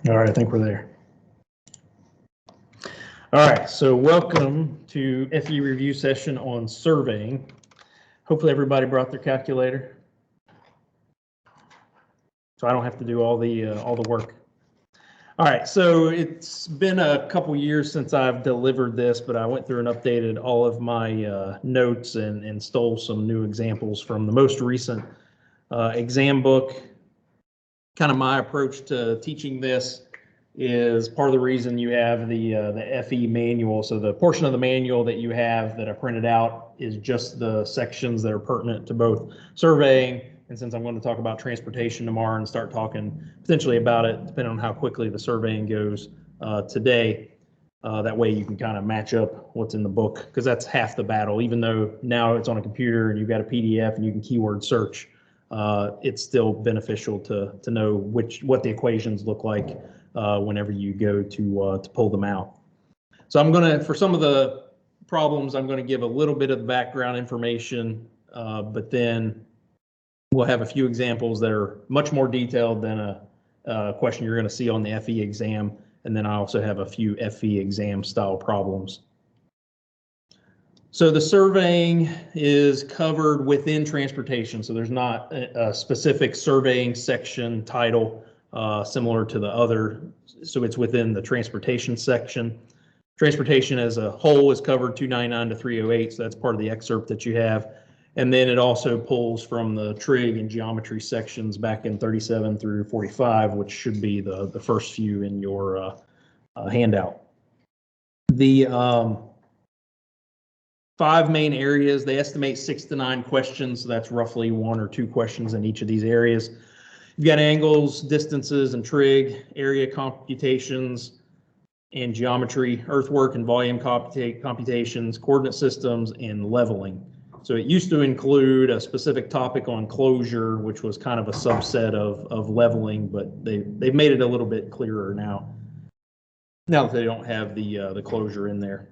All right, I think we're there. All right, so welcome to FE review session on surveying. Hopefully everybody brought their calculator, so I don't have to do all the work. All right, so it's been a couple years since I've delivered this, but I went through and updated all of my notes and stole some new examples from the most recent exam book. Kind of my approach to teaching this is part of the reason you have the FE manual. So the portion of the manual that you have that I printed out is just the sections that are pertinent to both surveying. And since I'm going to talk about transportation tomorrow and start talking potentially about it, depending on how quickly the surveying goes today, that way you can kind of match up what's in the book, because that's half the battle. Even though now it's on a computer and you've got a PDF and you can keyword search, it's still beneficial to know what the equations look like whenever you go to pull them out. So I'm going to, for some of the problems, I'm going to give a little bit of the background information, but then we'll have a few examples that are much more detailed than a question you're going to see on the FE exam. And then I also have a few FE exam style problems. So the surveying is covered within transportation. So there's not a specific surveying section title similar to the other. So it's within the transportation section. Transportation as a whole is covered 299 to 308. So that's part of the excerpt that you have. And then it also pulls from the trig and geometry sections back in 37 through 45, which should be the first few in your handout. The 5 main areas, they estimate 6 to 9 questions. So that's roughly 1 or 2 questions in each of these areas. You've got angles, distances, and trig, area computations, and geometry, earthwork and volume computations, coordinate systems, and leveling. So it used to include a specific topic on closure, which was kind of a subset of leveling, but they've made it a little bit clearer now that they don't have the closure in there.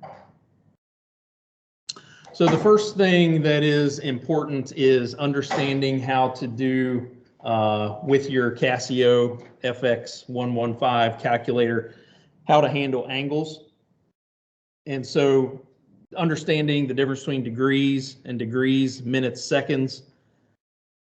So the first thing that is important is understanding how to do with your Casio FX115 calculator, how to handle angles. And so understanding the difference between degrees and degrees, minutes, seconds.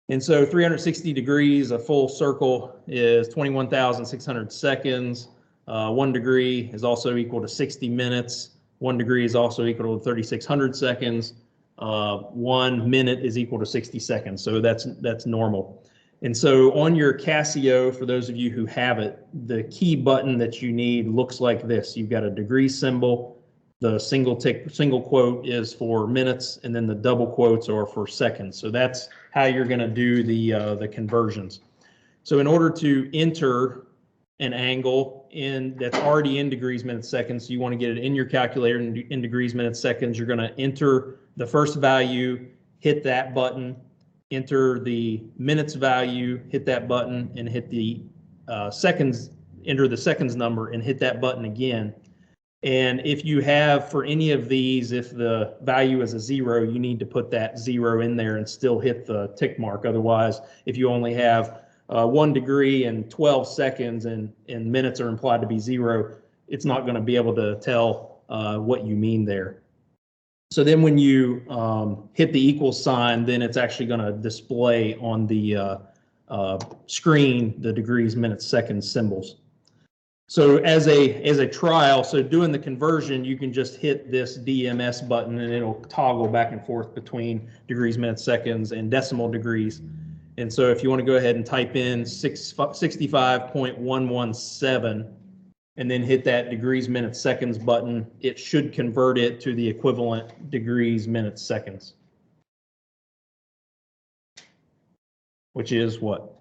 And so 360 degrees, a full circle, is 21,600 seconds. 1 degree is also equal to 60 minutes. 1 degree is also equal to 3,600 seconds. 1 minute is equal to 60 seconds. So that's normal. And so on your Casio, for those of you who have it, the key button that you need looks like this. You've got a degree symbol. The single quote is for minutes, and then the double quotes are for seconds. So that's how you're going to do the conversions. So in order to enter an angle that's already in degrees, minutes, seconds, you want to get it in your calculator in degrees, minutes, seconds. You're going to enter the first value, hit that button, enter the minutes value, hit that button, and hit the seconds, enter the seconds number and hit that button again. And if you have, for any of these, if the value is a 0, you need to put that 0 in there and still hit the tick mark. Otherwise, if you only have 1 degree and 12 seconds and minutes are implied to be 0, it's not going to be able to tell what you mean there. So then when you hit the equal sign, then it's actually going to display on the screen the degrees, minutes, seconds symbols. So as a trial, so doing the conversion, you can just hit this DMS button and it'll toggle back and forth between degrees, minutes, seconds, and decimal degrees. And so if you want to go ahead and type in 65.117 and then hit that degrees, minutes, seconds button, it should convert it to the equivalent degrees, minutes, seconds, which is what?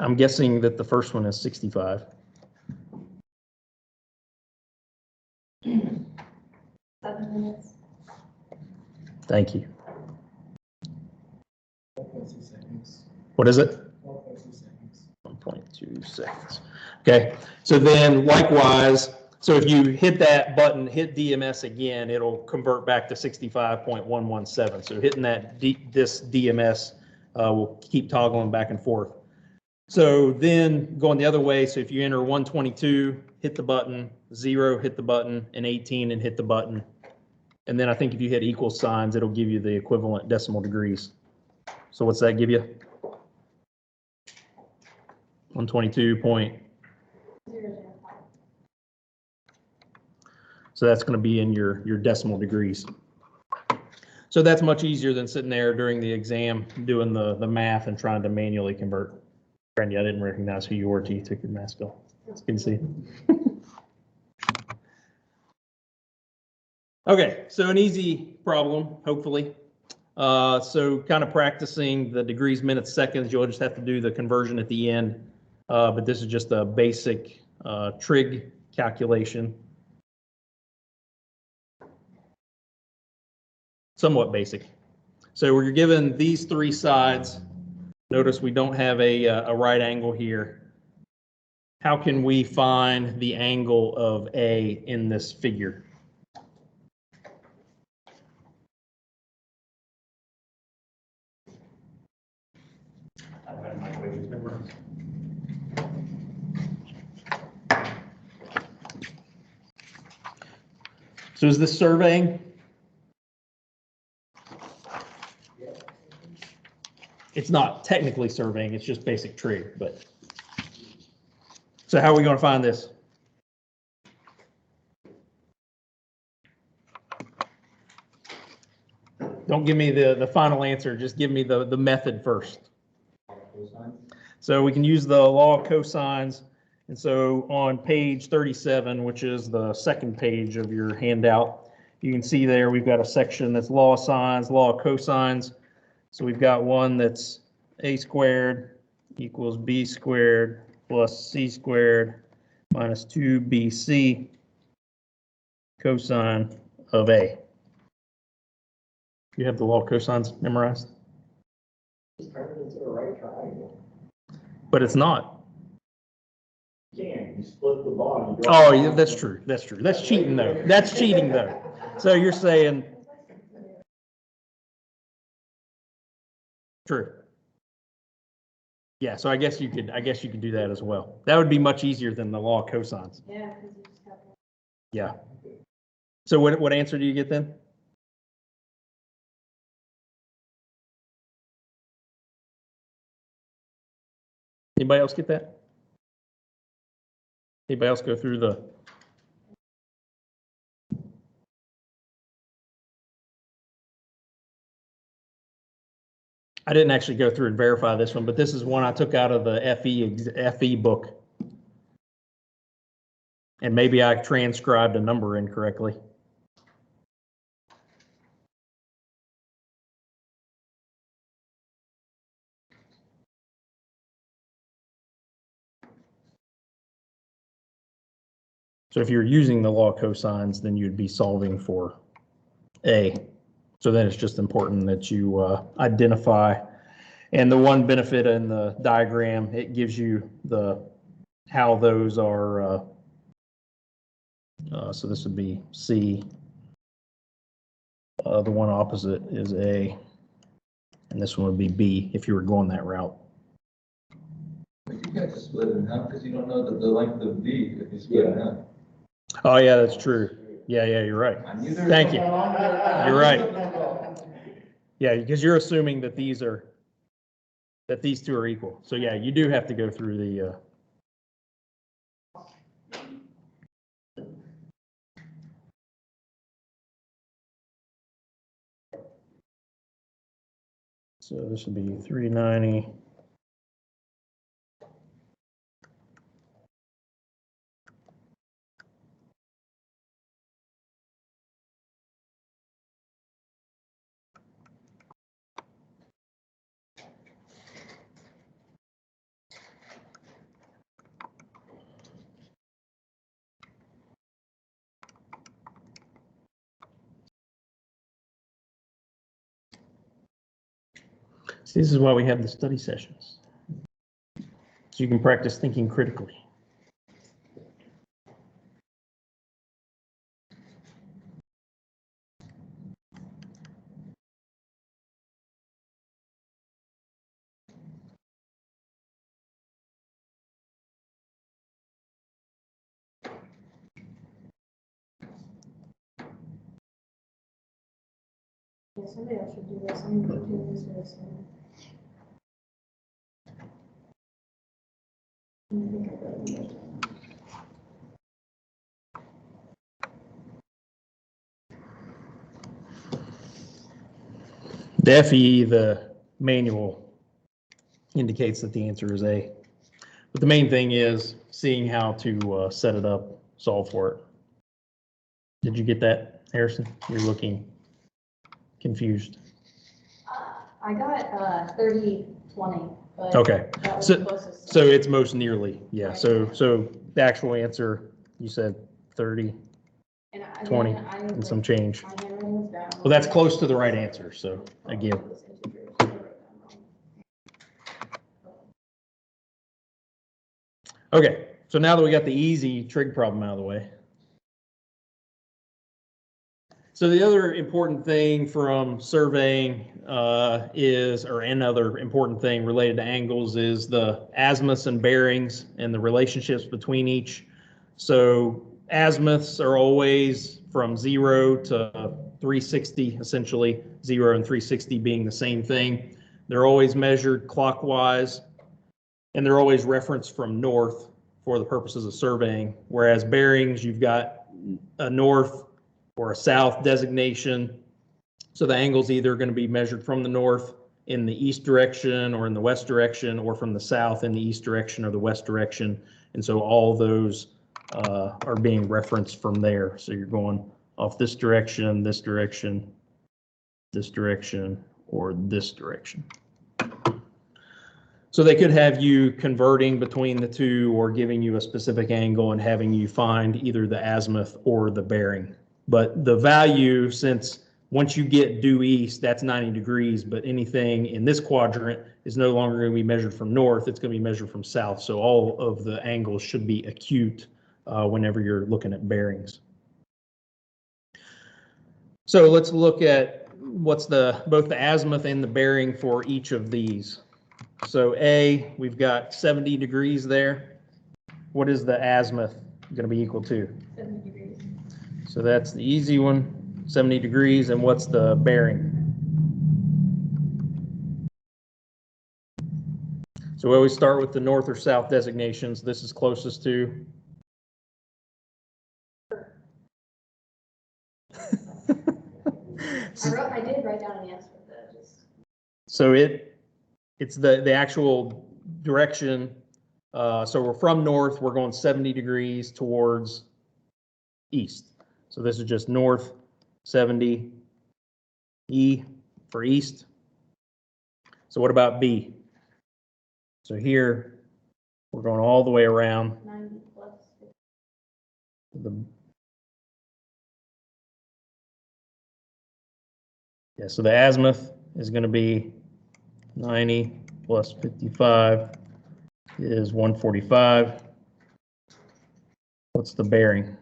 I'm guessing that the first one is 65. 7 minutes. Thank you. What is it? 1.2 seconds. Okay, so then likewise, so if you hit that button, hit DMS again, it'll convert back to 65.117. So hitting that this DMS We'll keep toggling back and forth. So then going the other way, so if you enter 122, hit the button, 0, hit the button, and 18, and hit the button. And then I think if you hit equal signs, it'll give you the equivalent decimal degrees. So what's that give you? 122 point. So that's going to be in your decimal degrees. So that's much easier than sitting there during the exam doing the math and trying to manually convert. Brandy, I didn't recognize who you were till you took your mask off. It's good to see you. Okay, so an easy problem, hopefully. So kind of practicing the degrees, minutes, seconds. You'll just have to do the conversion at the end. But this is just a basic trig calculation. Somewhat basic. So we're given these three sides. Notice we don't have a right angle here. How can we find the angle of A in this figure? I don't have my equations memorized. So is this surveying? It's not technically surveying, it's just basic trig, but. So how are we going to find this? Don't give me the final answer, just give me the method first. So we can use the law of cosines. And so on page 37, which is the second page of your handout, you can see there we've got a section that's law of sines, law of cosines. So we've got one that's a squared equals b squared plus c squared minus 2bc cosine of a. You have the law of cosines memorized? It's turned into a right triangle. But it's not. You split the bottom. Oh, yeah, that's true. That's true. That's cheating though. That's cheating though. So you're saying true. Yeah, so I guess you could do that as well. That would be much easier than the law of cosines. Yeah, because you just have. Yeah. So what answer do you get then? Anybody else get that? Anybody else go through the? I didn't actually go through and verify this one, but this is one I took out of the FE book. And maybe I transcribed a number incorrectly. So if you're using the law of cosines, then you'd be solving for A. So then it's just important that you identify. And the one benefit in the diagram, it gives you how those are. So this would be C. The one opposite is A. And this one would be B if you were going that route. But you can't just split it in half because you don't know the length of B if you split it in half. Oh, yeah, that's true. Yeah, you're right. Thank you. You're right. Yeah, because you're assuming that these two are equal. So yeah, you do have to go through the. So this would be 390. See, this is why we have the study sessions. So you can practice thinking critically. Yeah, somebody else should do this. I'm gonna do this. I think I got it. The FE, the manual, indicates that the answer is A. But the main thing is seeing how to set it up, solve for it. Did you get that, Harrison? You're looking confused. I got 30, 20, but Okay, that was so, the closest. so it's most nearly, yeah. Right. So the actual answer, you said 30, And 20, again, I and some change. My handwriting was down. Well, that's close to the right answer, so again. It was integers. I wrote down wrong. Okay, so now that we got the easy trig problem out of the way. So the other important thing from surveying or another important thing related to angles is the azimuths and bearings and the relationships between each. So azimuths are always from 0 to 360, essentially 0 and 360 being the same thing. They're always measured clockwise, and they're always referenced from north for the purposes of surveying. Whereas bearings, you've got a north or a south designation. So the angle's either going to be measured from the north in the east direction or in the west direction, or from the south in the east direction or the west direction. And so all those are being referenced from there. So you're going off this direction, this direction, this direction, or this direction. So they could have you converting between the two or giving you a specific angle and having you find either the azimuth or the bearing. But the value, since once you get due east, that's 90 degrees, but anything in this quadrant is no longer going to be measured from north, it's going to be measured from south. So all of the angles should be acute whenever you're looking at bearings. So let's look at what's both the azimuth and the bearing for each of these. So A, we've got 70 degrees there. What is the azimuth going to be equal to? 70 degrees. So that's the easy one, 70 degrees. And what's the bearing? So we always start with the north or south designations. This is closest to. I did write down an answer, but just. So it's the actual direction. So we're from north, we're going 70 degrees towards east. So this is just north, 70, E for east. So what about B? So here, we're going all the way around. 90 plus. So the azimuth is going to be 90 plus 55 is 145. What's the bearing?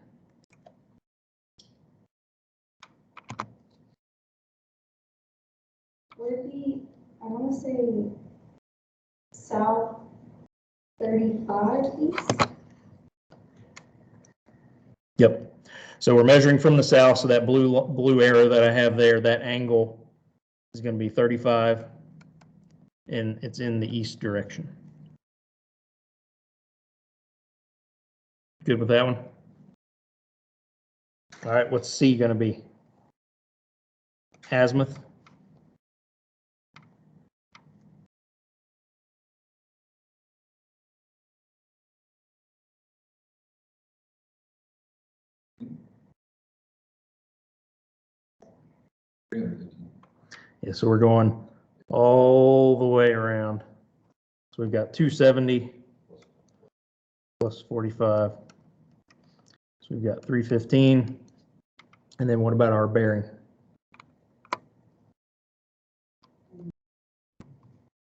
Would it be, I want to say south 35 east? Yep. So we're measuring from the south, so that blue arrow that I have there, that angle is going to be 35, and it's in the east direction. Good with that one? All right, what's C going to be? Azimuth. Yeah, so we're going all the way around. So we've got 270 plus 45. So we've got 315. And then what about our bearing?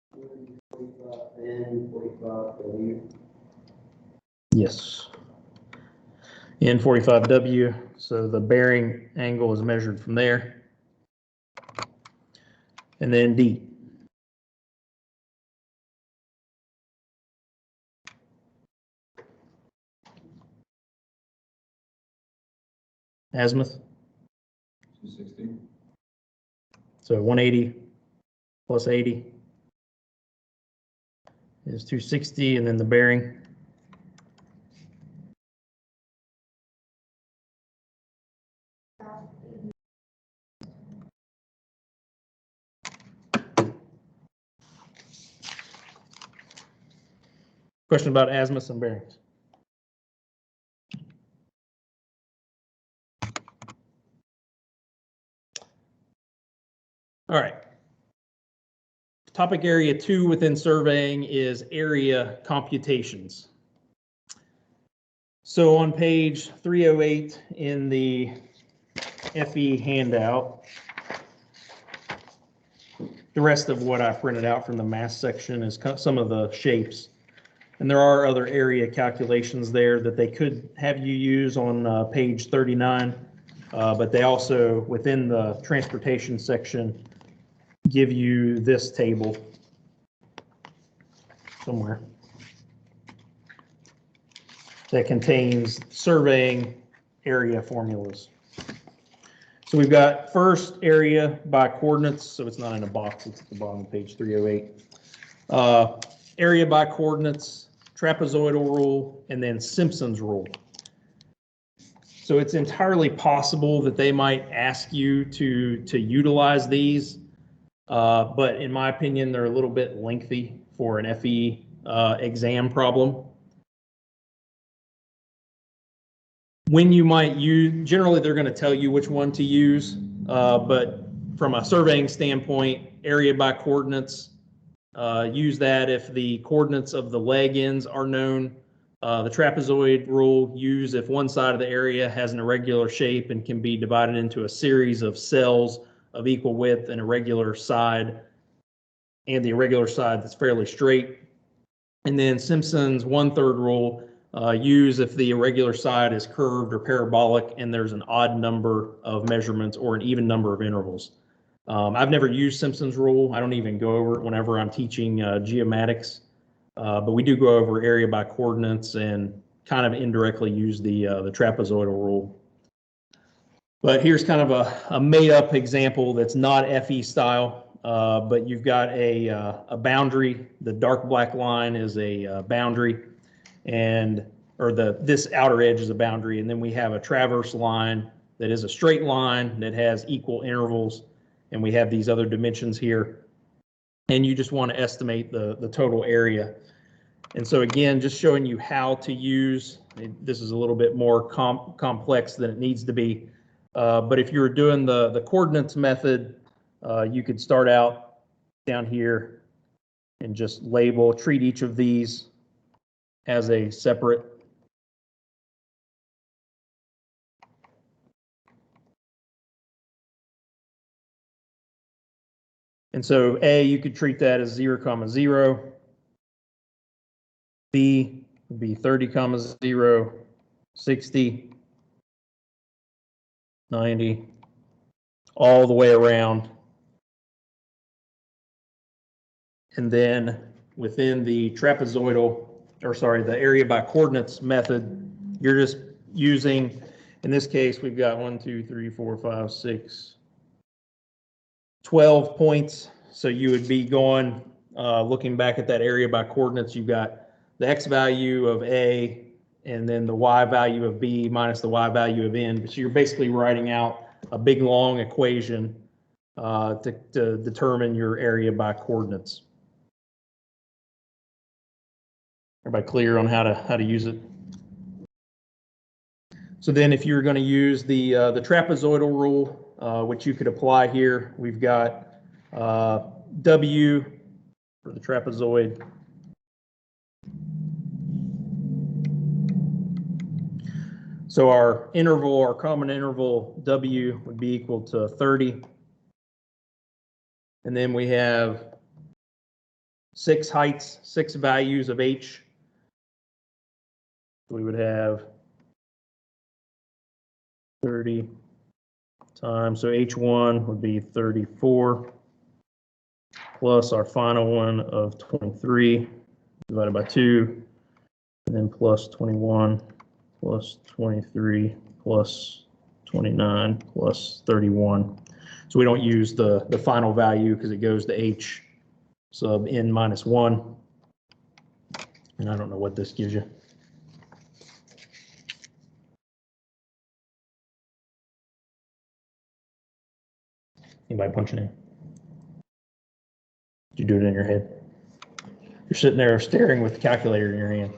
And 45W. Yes. N45W. So the bearing angle is measured from there. And then D. Azimuth. 260. So 180 plus 80 is 260, and then the bearing. Question about azimuths and bearings. All right. Topic area 2 within surveying is area computations. So on page 308 in the FE handout, the rest of what I printed out from the math section is some of the shapes. And there are other area calculations there that they could have you use on page 39, but they also, within the transportation section, give you this table somewhere that contains surveying area formulas. So we've got first area by coordinates, so it's not in a box, it's at the bottom of page 308. Area by coordinates, trapezoidal rule, and then Simpson's rule. So it's entirely possible that they might ask you to utilize these, but in my opinion, they're a little bit lengthy for an FE exam problem. When you might use, generally they're going to tell you which one to use, but from a surveying standpoint, area by coordinates, use that if the coordinates of the leg ends are known. The trapezoid rule, use if one side of the area has an irregular shape and can be divided into a series of cells of equal width and irregular side, and the irregular side that's fairly straight. And then Simpson's 1/3 rule, use if the irregular side is curved or parabolic and there's an odd number of measurements or an even number of intervals. I've never used Simpson's rule. I don't even go over it whenever I'm teaching geomatics, but we do go over area by coordinates and kind of indirectly use the trapezoidal rule. But here's kind of a made-up example that's not FE style, but you've got a boundary. The dark black line is a boundary, and this outer edge is a boundary, and then we have a traverse line that is a straight line that has equal intervals, and we have these other dimensions here, and you just want to estimate the total area. And so again, just showing you how to use, this is a little bit more complex than it needs to be, but if you were doing the coordinates method, you could start out down here and just treat each of these as a separate and so A, you could treat that as 0, 0. B would be 30, 0, 60, 90, all the way around. And then within the trapezoidal, or sorry, the area by coordinates method, you're just using, in this case, we've got 1, 2, 3, 4, 5, 6, 12 points. So you would be going, looking back at that area by coordinates, you've got the X value of A and then the Y value of B minus the Y value of N. So you're basically writing out a big long equation to determine your area by coordinates. Everybody clear on how to use it? So then if you're going to use the trapezoidal rule, which you could apply here, we've got W for the trapezoid. So our interval, our common interval W would be equal to 30. And then we have 6 heights, 6 values of H. We would have 30 times, so H1 would be 34 plus our final one of 23 divided by 2, and then plus 21 plus 23 plus 29 plus 31. So we don't use the final value because it goes to H sub N minus 1. And I don't know what this gives you. Anybody punching in? Did you do it in your head? You're sitting there staring with the calculator in your hand.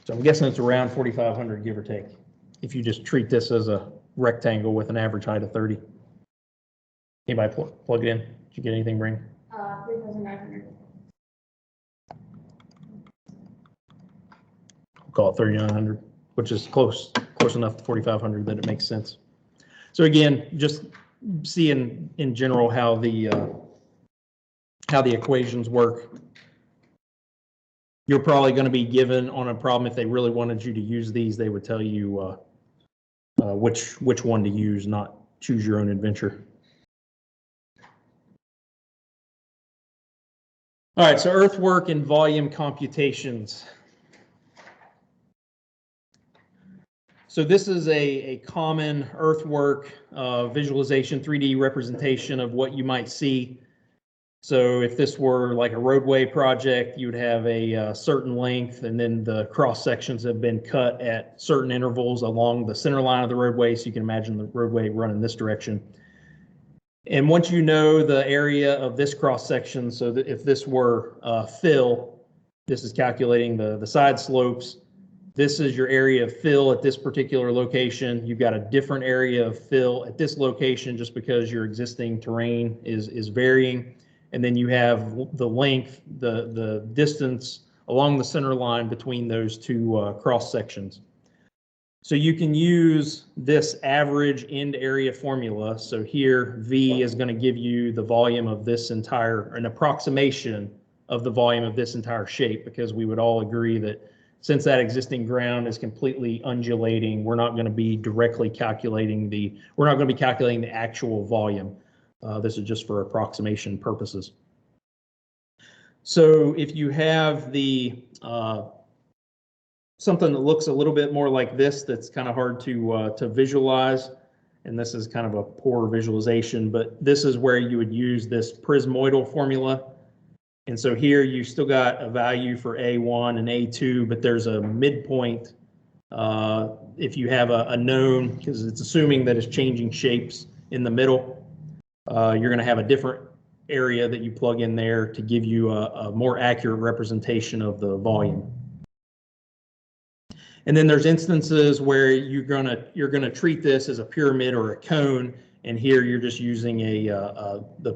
So I'm guessing it's around 4,500, give or take, if you just treat this as a rectangle with an average height of 30. Anybody plug it in? Did you get anything, Brandon? 3,900. We'll call it 3,900, which is close enough to 4,500 that it makes sense. So again, just seeing in general how the equations work. You're probably going to be given on a problem, if they really wanted you to use these, they would tell you which one to use, not choose your own adventure. All right, so earthwork and volume computations. So this is a common earthwork visualization, 3D representation of what you might see. So if this were like a roadway project, you would have a certain length, and then the cross sections have been cut at certain intervals along the center line of the roadway. So you can imagine the roadway running this direction. And once you know the area of this cross section, so that if this were fill, this is calculating the side slopes. This is your area of fill at this particular location. You've got a different area of fill at this location just because your existing terrain is varying. And then you have the length, the distance along the center line between those two cross sections. So you can use this average end area formula. So here V is going to give you the volume of this entire, an approximation of the volume of this entire shape, because we would all agree that since that existing ground is completely undulating, we're not going to be directly calculating we're not going to be calculating the actual volume. This is just for approximation purposes. So if you have the something that looks a little bit more like this, that's kind of hard to visualize, and this is kind of a poor visualization, but this is where you would use this prismoidal formula. And so here you still got a value for A1 and A2, but there's a midpoint if you have a known, because it's assuming that it's changing shapes in the middle. You're going to have a different area that you plug in there to give you a more accurate representation of the volume. And then there's instances where you're gonna treat this as a pyramid or a cone, and here you're just using the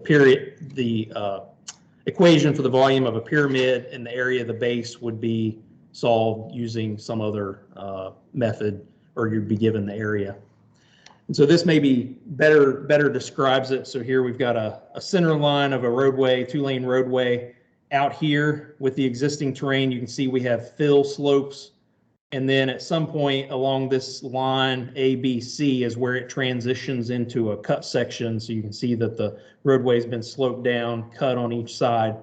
equation for the volume of a pyramid, and the area of the base would be solved using some other method, or you'd be given the area. And so this maybe better describes it. So here we've got a center line of a roadway, 2-lane roadway. Out here with the existing terrain, you can see we have fill slopes. And then at some point along this line, A, B, C is where it transitions into a cut section. So you can see that the roadway has been sloped down, cut on each side.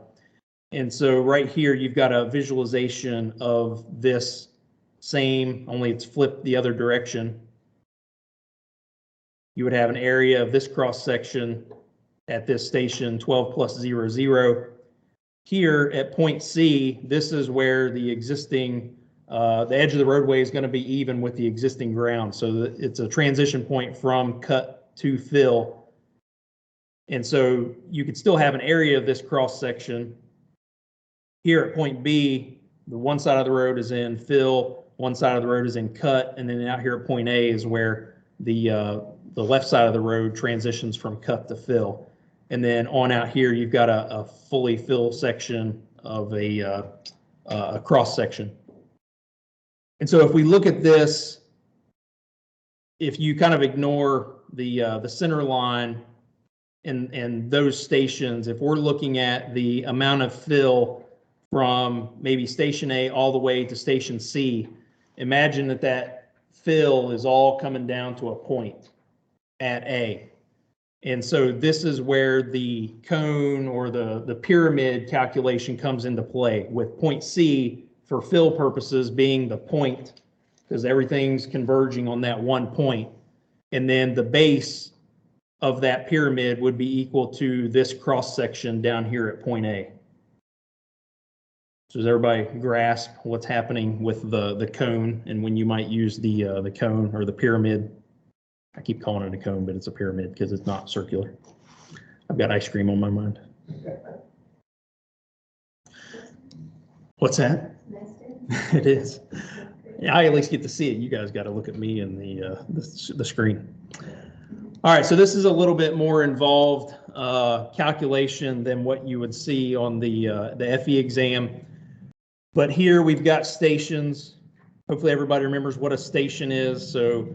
And so right here, you've got a visualization of this same, only it's flipped the other direction. You would have an area of this cross section at this station 12 plus 0, 0. Here at point C, this is where the existing the edge of the roadway is going to be even with the existing ground. So it's a transition point from cut to fill. And so you could still have an area of this cross section. Here at point B, the one side of the road is in fill, one side of the road is in cut, and then out here at point A is where the left side of the road transitions from cut to fill. And then on out here, you've got a fully fill section of a cross section. And so if we look at this, if you kind of ignore the center line and those stations, if we're looking at the amount of fill from maybe station A all the way to station C, imagine that that fill is all coming down to a point at A. And so this is where the cone or the pyramid calculation comes into play, with point C for fill purposes being the point, because everything's converging on that one point. And then the base of that pyramid would be equal to this cross section down here at point A. So does everybody grasp what's happening with the cone and when you might use the cone or the pyramid? I keep calling it a cone, but it's a pyramid because it's not circular. I've got ice cream on my mind. What's that? It is. Yeah, I at least get to see it. You guys got to look at me and the screen. All right, so this is a little bit more involved calculation than what you would see on the FE exam. But here we've got stations. Hopefully everybody remembers what a station is. So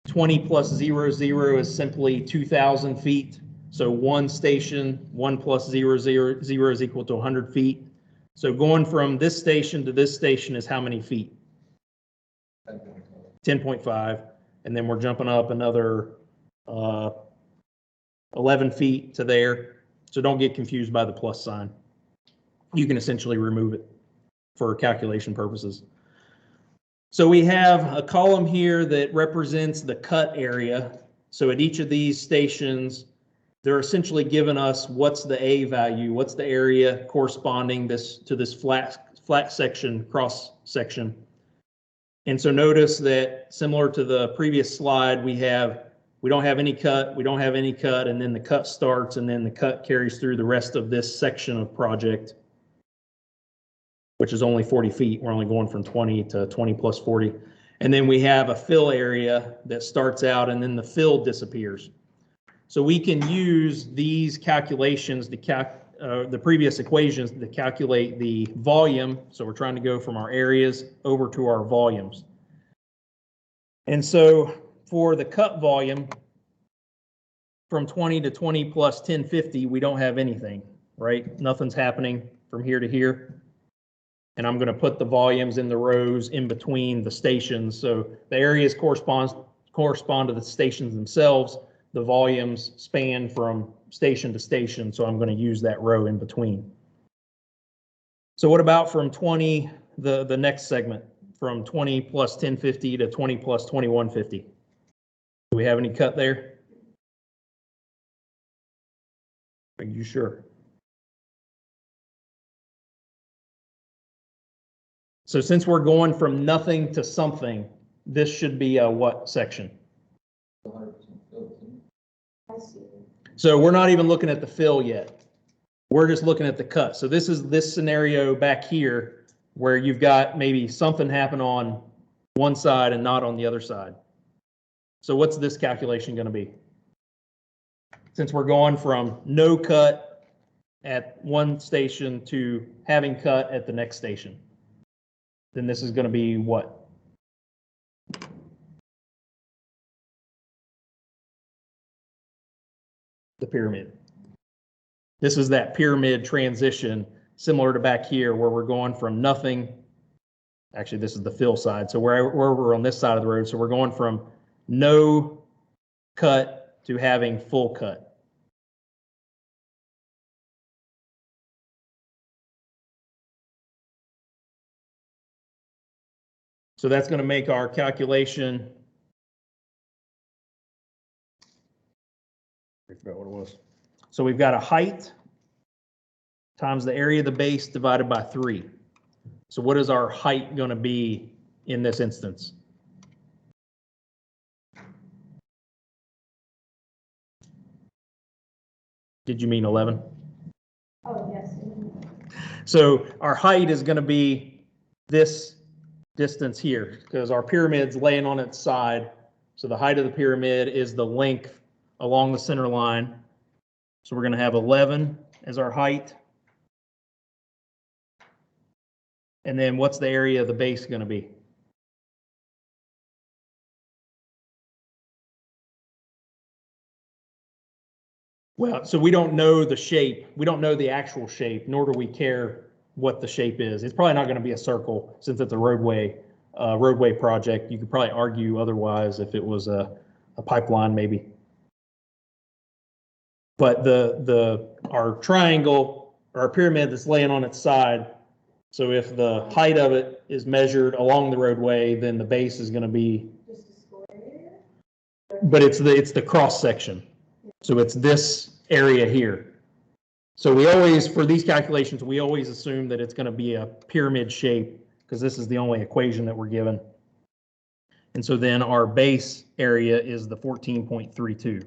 20 plus 0, 0 is simply 2,000 feet. So one station, 1 plus 0, 0, 0 is equal to 100 feet. So going from this station to this station is how many feet? 10.5. And then we're jumping up another 11 feet to there. So don't get confused by the plus sign. You can essentially remove it for calculation purposes. So we have a column here that represents the cut area. So at each of these stations, they're essentially giving us what's the A value, what's the area corresponding to this flat section, cross section. And so notice that similar to the previous slide, we don't have any cut, we don't have any cut, and then the cut starts, and then the cut carries through the rest of this section of project, which is only 40 feet. We're only going from 20 to 20 plus 40. And then we have a fill area that starts out and then the fill disappears. So we can use these calculations, the previous equations, to calculate the volume. So we're trying to go from our areas over to our volumes. And so for the cut volume, from 20 to 20 plus 1050, we don't have anything, right? Nothing's happening from here to here. And I'm going to put the volumes in the rows in between the stations. So the areas correspond to the stations themselves. The volumes span from station to station. So I'm going to use that row in between. So what about from 20, the next segment, from 20 plus 1050 to 20 plus 2150? Do we have any cut there? Are you sure? So since we're going from nothing to something, this should be a what section? So we're not even looking at the fill yet. We're just looking at the cut. So this is this scenario back here where you've got maybe something happen on one side and not on the other side. So what's this calculation going to be? Since we're going from no cut at one station to having cut at the next station, then this is going to be what? The pyramid. This is that pyramid transition, similar to back here where we're going from nothing. Actually, this is the fill side. So we're on this side of the road. So we're going from no cut to having full cut. So that's going to make our calculation. I forgot what it was. So we've got a height times the area of the base divided by 3. So what is our height going to be in this instance? Did you mean 11? Oh, yes. So our height is going to be this distance here because our pyramid's laying on its side. So the height of the pyramid is the length along the center line. So we're going to have 11 as our height. And then what's the area of the base going to be? Well, so we don't know the shape. We don't know the actual shape, nor do we care what the shape is. It's probably not going to be a circle since it's a roadway. roadway project. You could probably argue otherwise if it was a pipeline maybe. But our triangle, or our pyramid that's laying on its side, so if the height of it is measured along the roadway, then the base is going to be, Just a square area? but it's the cross section. So it's this area here. So we always, for these calculations, we always assume that it's going to be a pyramid shape because this is the only equation that we're given. And so then our base area is the 14.32.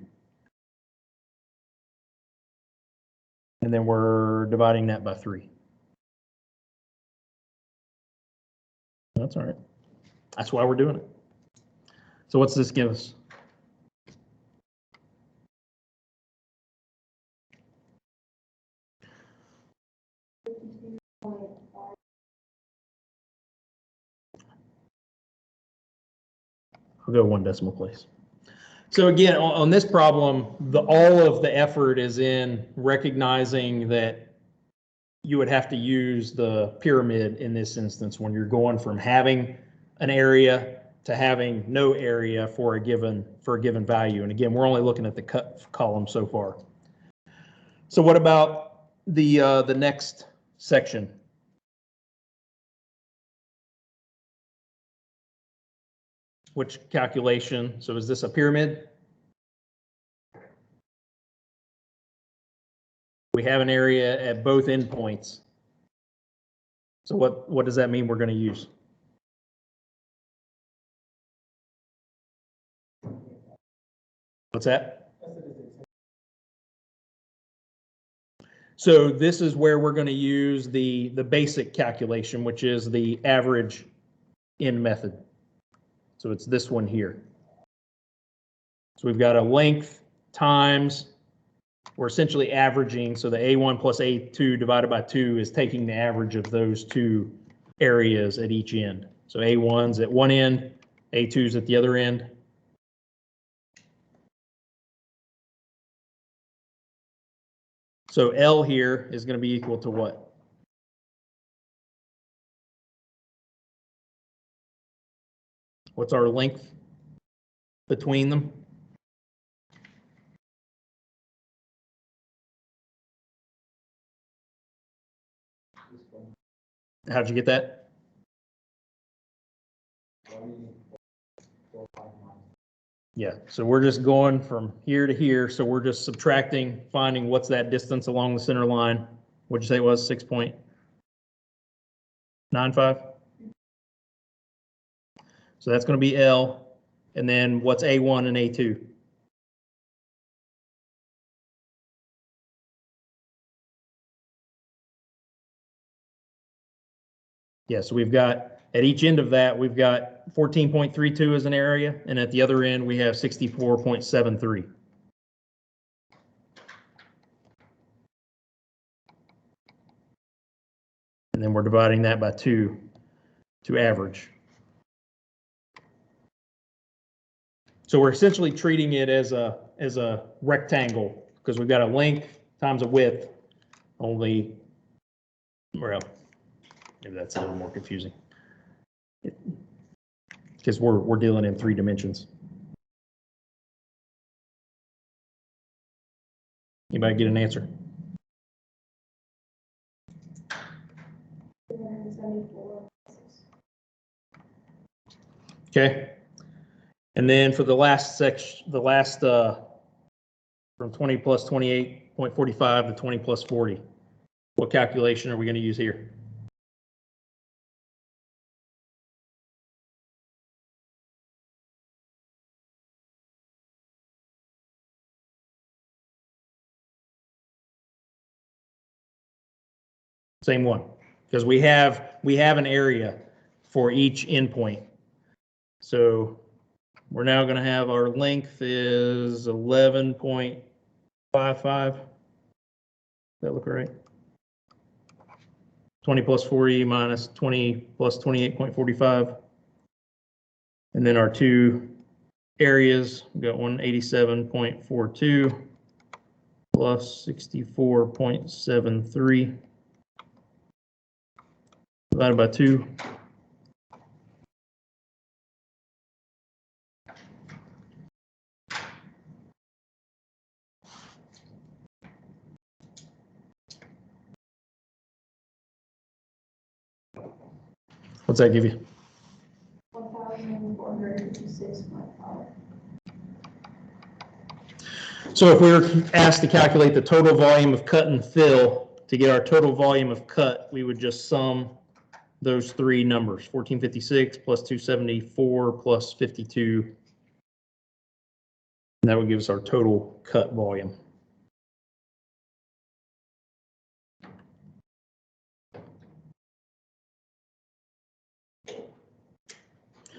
And then we're dividing that by 3. That's all right. That's why we're doing it. So what's this give us? I'll go 1 decimal place. So again, on this problem, all of the effort is in recognizing that you would have to use the pyramid in this instance when you're going from having an area to having no area for a given value. And again, we're only looking at the cut column so far. So what about the next section? Which calculation? So is this a pyramid? We have an area at both endpoints. So what does that mean we're going to use? What's that? So this is where we're going to use the basic calculation, which is the average in method. So it's this one here. So we've got a length times, we're essentially averaging, so the A1 plus A2 divided by 2 is taking the average of those two areas at each end. So A1's at one end, A2's at the other end. So L here is going to be equal to what? What's our length between them? How'd you get that? Yeah, so we're just going from here to here. So we're just subtracting, finding what's that distance along the center line. What'd you say it was? 6.95? So that's going to be L. And then what's A1 and A2? Yeah, so we've got, at each end of that, we've got 14.32 as an area, and at the other end, we have 64.73. And then we're dividing that by 2 to average. So we're essentially treating it as a rectangle because we've got a length times a width, only, well, maybe that's a little more confusing because we're dealing in 3 dimensions. Anybody get an answer? 274. Okay. And then for the last section, from 20 plus 28.45 to 20 plus 40, what calculation are we going to use here? Same one, because we have an area for each endpoint. So we're now going to have our length is 11.55. Does that look right? 20 plus 40 minus 20 plus 28.45. And then our 2 areas, we've got 187.42 plus 64.73 divided by 2. What's that give you? 1,456.5. So if we were asked to calculate the total volume of cut and fill, to get our total volume of cut, we would just sum those three numbers, 1456 plus 274 plus 52. And that would give us our total cut volume.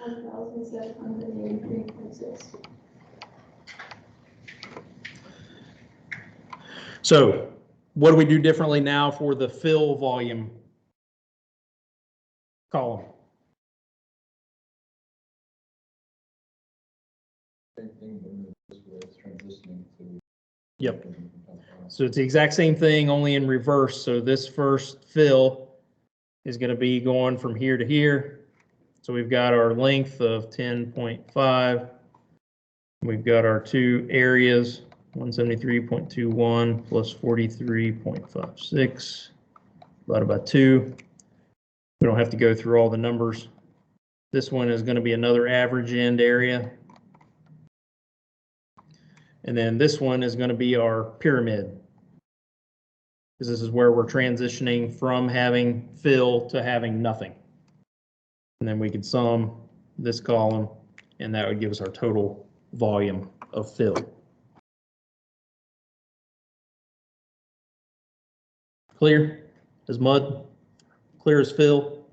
$1,783.6. So what do we do differently now for the fill volume column? Same thing, but in this way it's transitioning to. Yep. So it's the exact same thing, only in reverse. So this first fill is going to be going from here to here. So we've got our length of 10.5. We've got our two areas, 173.21 plus 43.56 divided by 2. We don't have to go through all the numbers. This one is going to be another average end area. And then this one is going to be our pyramid, because this is where we're transitioning from having fill to having nothing. And then we could sum this column, and that would give us our total volume of fill. Clear as mud? Clear as fill?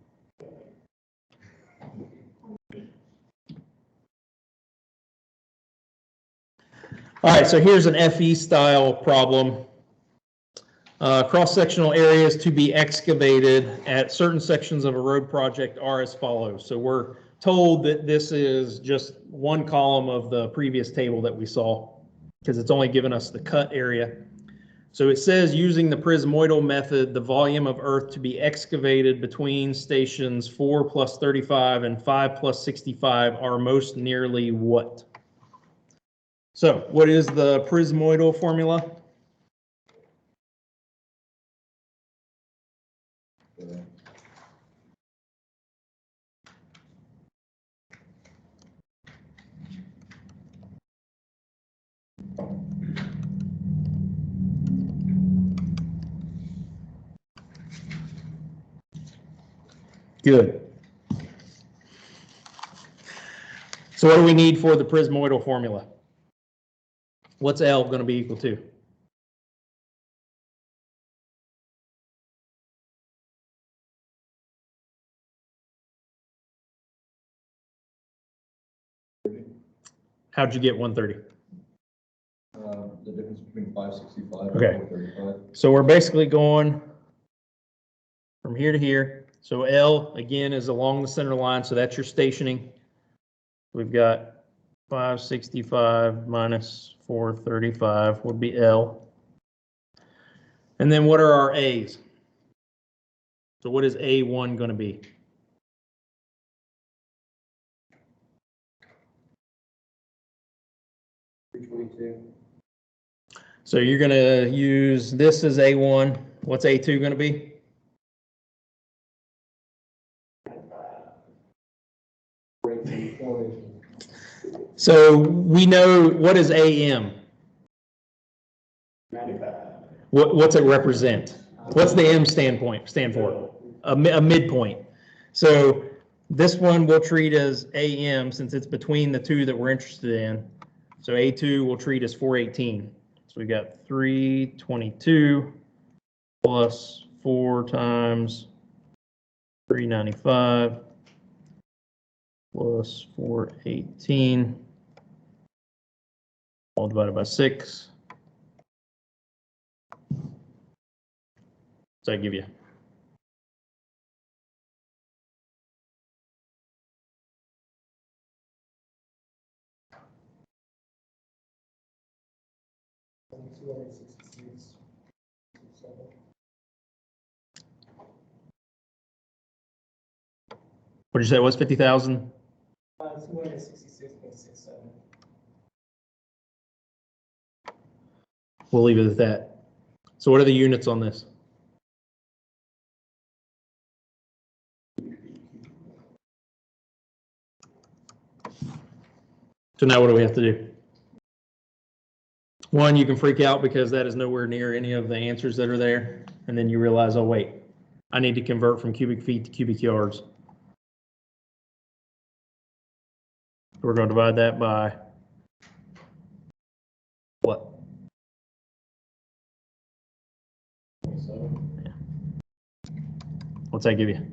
All right, so here's an FE style problem. Cross-sectional areas to be excavated at certain sections of a road project are as follows. So we're told that this is just one column of the previous table that we saw, because it's only given us the cut area. So it says, using the prismoidal method, the volume of earth to be excavated between stations 4 plus 35 and 5 plus 65 are most nearly what? So what is the prismoidal formula? Good. So what do we need for the prismoidal formula? What's L going to be equal to? How'd you get 130? The difference between 565 Okay. and 435. So we're basically going from here to here. So L, again, is along the center line, so that's your stationing. We've got 565 minus 435 would be L. And then what are our A's? So what is A1 going to be? So you're going to use this as A1. What's A2 going to be? So we know, what is AM? What's it represent? What's the M stand for? A midpoint. So this one we'll treat as AM since it's between the two that we're interested in. So A2 we'll treat as 418. So we got 322 plus 4 times 395 plus 418 all divided by 6. So I give you. What did you say it was, 50,000? 266.67. We'll leave it at that. So what are the units on this? So now what do we have to do? One, you can freak out because that is nowhere near any of the answers that are there. And then you realize, oh, wait, I need to convert from cubic feet to cubic yards. We're going to divide that by what? 27. Yeah. What's that give you?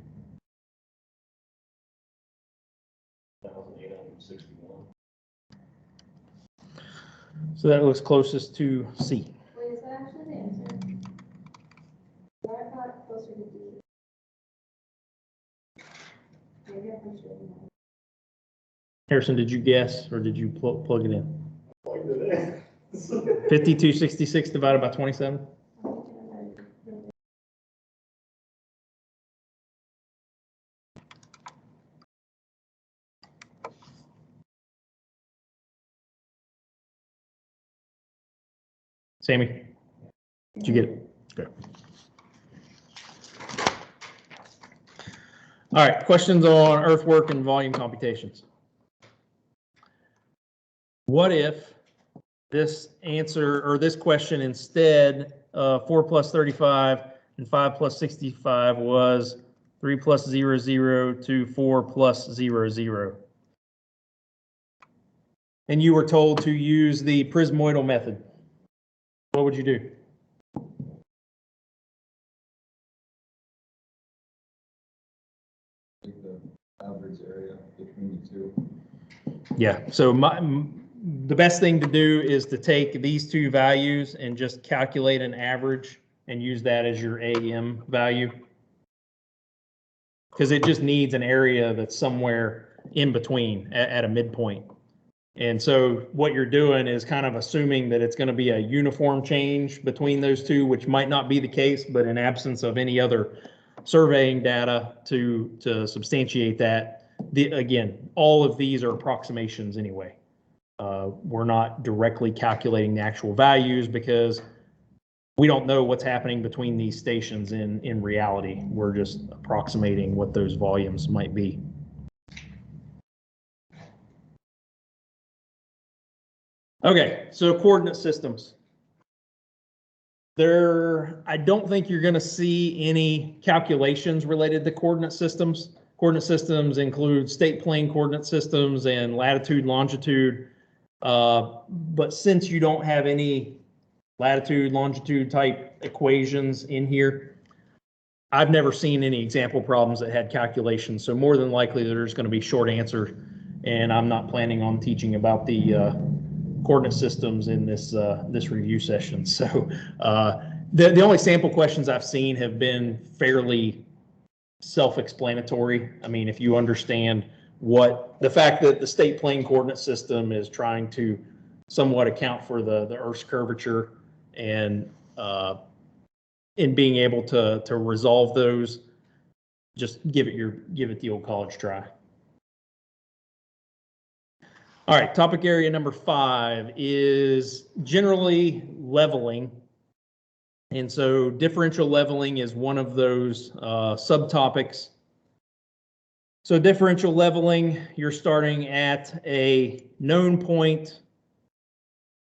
1,861. So that looks closest to C. Wait, is that actually the answer? Why I thought closer to D? Maybe I punched it in. Harrison, did you guess or did you plug it in? Plugged it in. 5266 divided by 27? Sammy, did you get it? Okay. All right, questions on earthwork and volume computations. What if this answer or this question instead of 4 plus 35 and 5 plus 65 was 3 plus 0, 0 to 4 plus 0, 0? And you were told to use the prismoidal method. What would you do? Take the average area between the two. Yeah, so the best thing to do is to take these two values and just calculate an average and use that as your AM value. Because it just needs an area that's somewhere in between at a midpoint. And so what you're doing is kind of assuming that it's going to be a uniform change between those two, which might not be the case, but in absence of any other surveying data to substantiate that, again, all of these are approximations anyway. We're not directly calculating the actual values because we don't know what's happening between these stations in reality. We're just approximating what those volumes might be. Okay, so coordinate systems. I don't think you're going to see any calculations related to coordinate systems. Coordinate systems include state plane coordinate systems and latitude, longitude. But since you don't have any latitude, longitude type equations in here, I've never seen any example problems that had calculations. So more than likely there's going to be short answer, and I'm not planning on teaching about the coordinate systems in this review session. So the only sample questions I've seen have been fairly self-explanatory. I mean, if you understand the fact that the state plane coordinate system is trying to somewhat account for the Earth's curvature and in being able to resolve those, just give it the old college try. All right, topic area number 5 is generally leveling. And so differential leveling is one of those subtopics. So differential leveling, you're starting at a known point,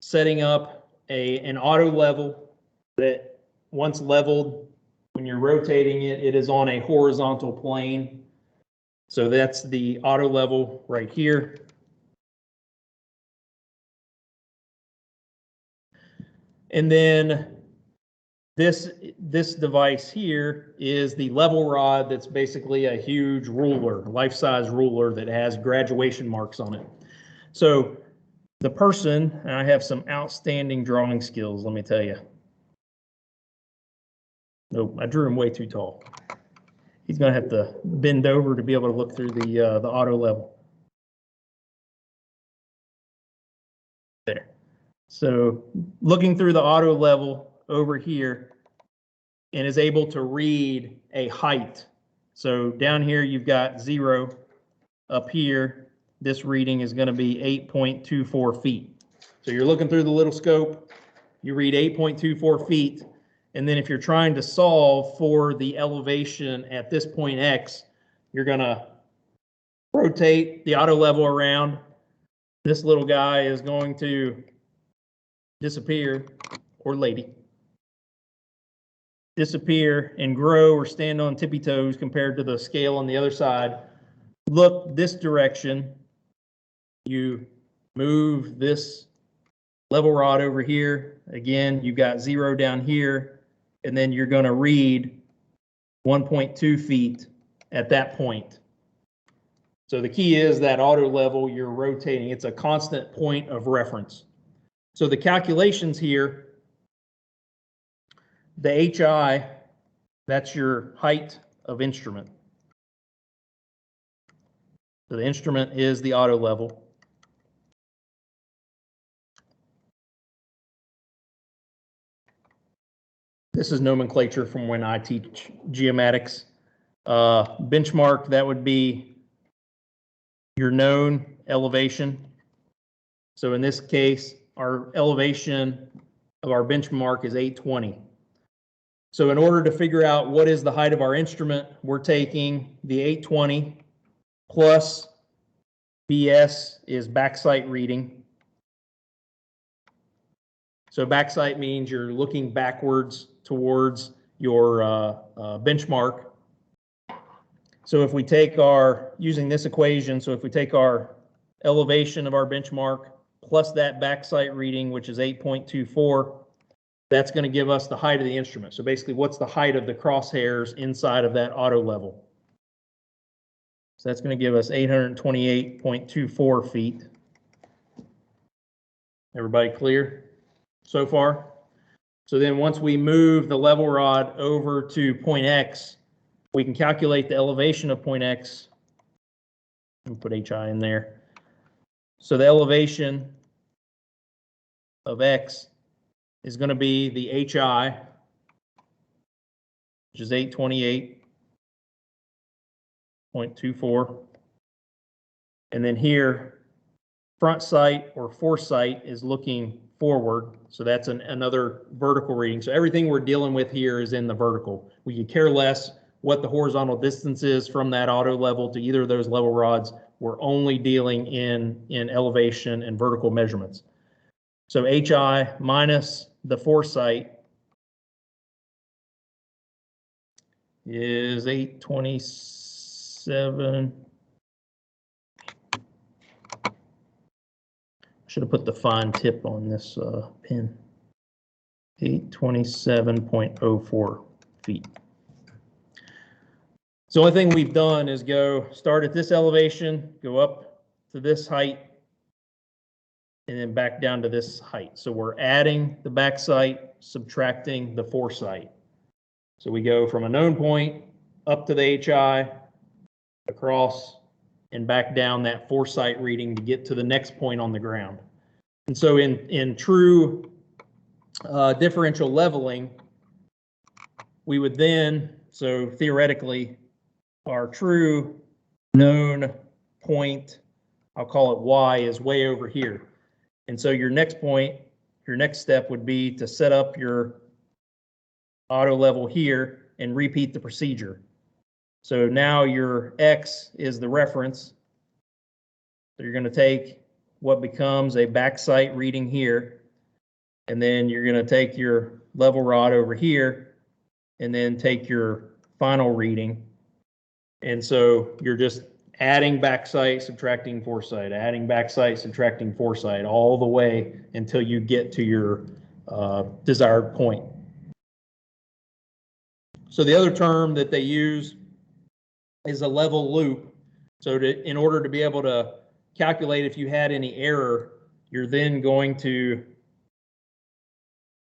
setting up an auto level that once leveled, when you're rotating it, it is on a horizontal plane. So that's the auto level right here. And then this device here is the level rod that's basically a huge ruler, life-size ruler that has graduation marks on it. So the person, and I have some outstanding drawing skills, let me tell you. Nope, I drew him way too tall. He's going to have to bend over to be able to look through the auto level. There. So looking through the auto level over here and is able to read a height. So down here you've got 0. Up here, this reading is going to be 8.24 feet. So you're looking through the little scope, you read 8.24 feet. And then if you're trying to solve for the elevation at this point X, you're going to rotate the auto level around, This little guy is going to disappear, or lady, disappear and grow or stand on tippy toes compared to the scale on the other side. Look this direction. You move this level rod over here. Again, you've got 0 down here, and then you're going to read 1.2 feet at that point. So the key is that auto level you're rotating. It's a constant point of reference. So the calculations here, the HI, that's your height of instrument. So the instrument is the auto level. This is nomenclature from when I teach geomatics. Benchmark, that would be your known elevation. So in this case, our elevation of our benchmark is 820. So in order to figure out what is the height of our instrument, we're taking the 820 plus BS is backsight reading. So backsight means you're looking backwards towards your benchmark. So if we take using this equation, so if we take our elevation of our benchmark plus that backsight reading, which is 8.24, that's going to give us the height of the instrument. So basically, what's the height of the crosshairs inside of that auto level? So that's going to give us 828.24 feet. Everybody clear so far? So then once we move the level rod over to point X, we can calculate the elevation of point X. Let me put HI in there. So the elevation of X is going to be the HI, which is 828.24. And then here, front sight or foresight is looking forward. So that's another vertical reading. So everything we're dealing with here is in the vertical. We could care less what the horizontal distance is from that auto level to either of those level rods. We're only dealing in elevation and vertical measurements. So HI minus the foresight is 827. Should have put the fine tip on this pin. 827.04 feet. So the only thing we've done is start at this elevation, go up to this height, and then back down to this height. So we're adding the backsight, subtracting the foresight. So we go from a known point up to the HI, across, and back down that foresight reading to get to the next point on the ground. And so in true differential leveling, we would then, so theoretically, our true known point, I'll call it Y, is way over here. And so your next step would be to set up your auto level here and repeat the procedure. So now your X is the reference. So you're going to take what becomes a backsight reading here, and then you're going to take your level rod over here, and then take your final reading. And so you're just adding backsight, subtracting foresight, adding backsight, subtracting foresight, all the way until you get to your desired point. So the other term that they use is a level loop. So in order to be able to calculate if you had any error, you're then going to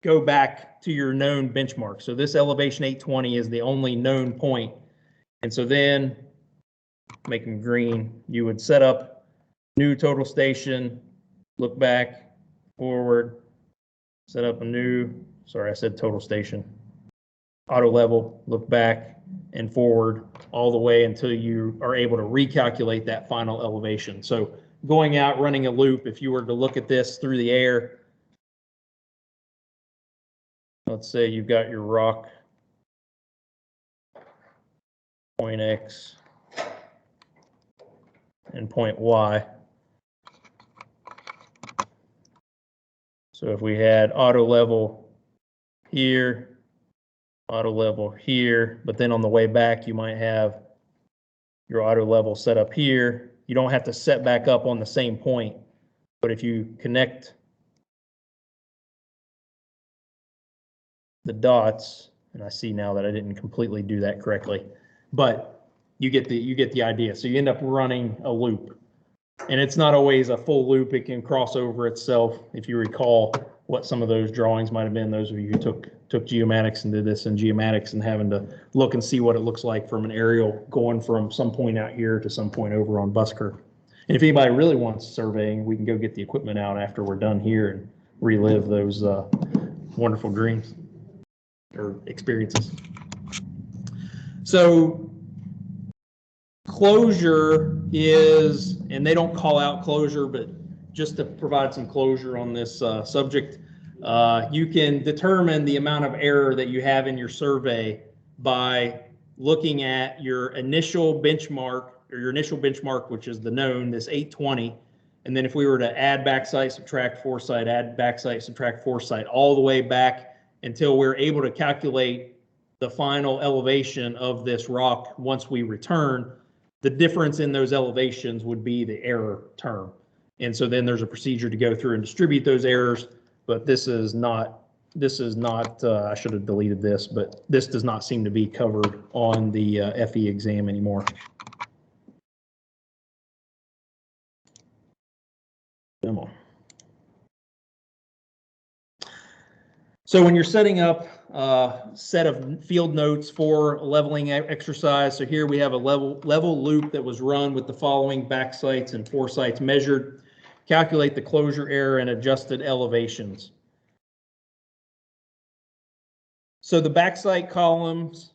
go back to your known benchmark. So this elevation 820 is the only known point. And so then, make them green, you would set up new total station, look back, forward, set up a new, sorry, I said total station, auto level, look back and forward all the way until you are able to recalculate that final elevation. So going out, running a loop, if you were to look at this through the air, let's say you've got your rock, point X, and point Y. So if we had auto level here, auto level here, but then on the way back, you might have your auto level set up here. You don't have to set back up on the same point, but if you connect the dots, and I see now that I didn't completely do that correctly, but you get the idea. So you end up running a loop, and it's not always a full loop. It can cross over itself. If you recall what some of those drawings might have been, those of you who took geomatics and did this in geomatics and having to look and see what it looks like from an aerial going from some point out here to some point over on Busker. And if anybody really wants surveying, we can go get the equipment out after we're done here and relive those wonderful dreams or experiences. So closure is, and they don't call out closure, but just to provide some closure on this subject, you can determine the amount of error that you have in your survey by looking at your initial benchmark, or your initial benchmark, which is the known, this 820. And then if we were to add backsite, subtract foresight, add backsite, subtract foresight, all the way back until we're able to calculate the final elevation of this rock once we return, the difference in those elevations would be the error term. And so then there's a procedure to go through and distribute those errors, but this is not, I should have deleted this, but this does not seem to be covered on the FE exam anymore. Come on. So when you're setting up a set of field notes for a leveling exercise, so here we have a level loop that was run with the following backsites and foresights measured. Calculate the closure error and adjusted elevations. So the backsite columns,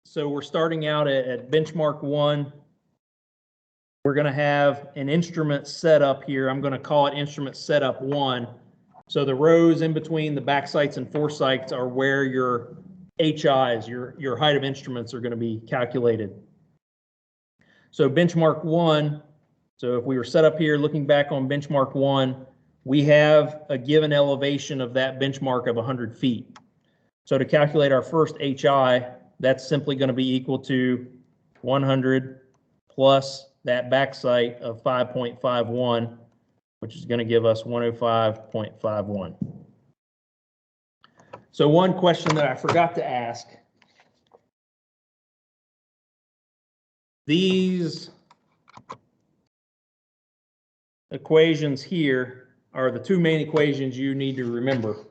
so we're starting out at benchmark 1. We're going to have an instrument setup here. I'm going to call it instrument setup 1. So the rows in between the backsites and foresights are where your HIs, your height of instruments, are going to be calculated. So benchmark 1, so if we were set up here looking back on benchmark 1, we have a given elevation of that benchmark of 100 feet. So to calculate our first HI, that's simply going to be equal to 100 plus that backsite of 5.51, which is going to give us 105.51. So one question that I forgot to ask, these equations here are the two main equations you need to remember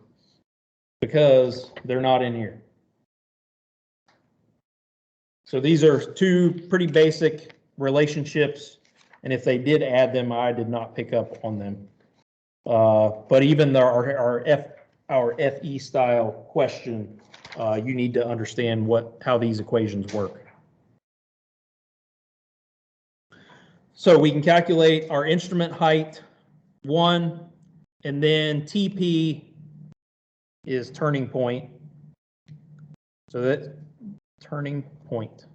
because they're not in here. So these are two pretty basic relationships, and if they did add them, I did not pick up on them. But even our FE style question, you need to understand how these equations work. So we can calculate our instrument height 1, and then TP is turning point. So that's turning point.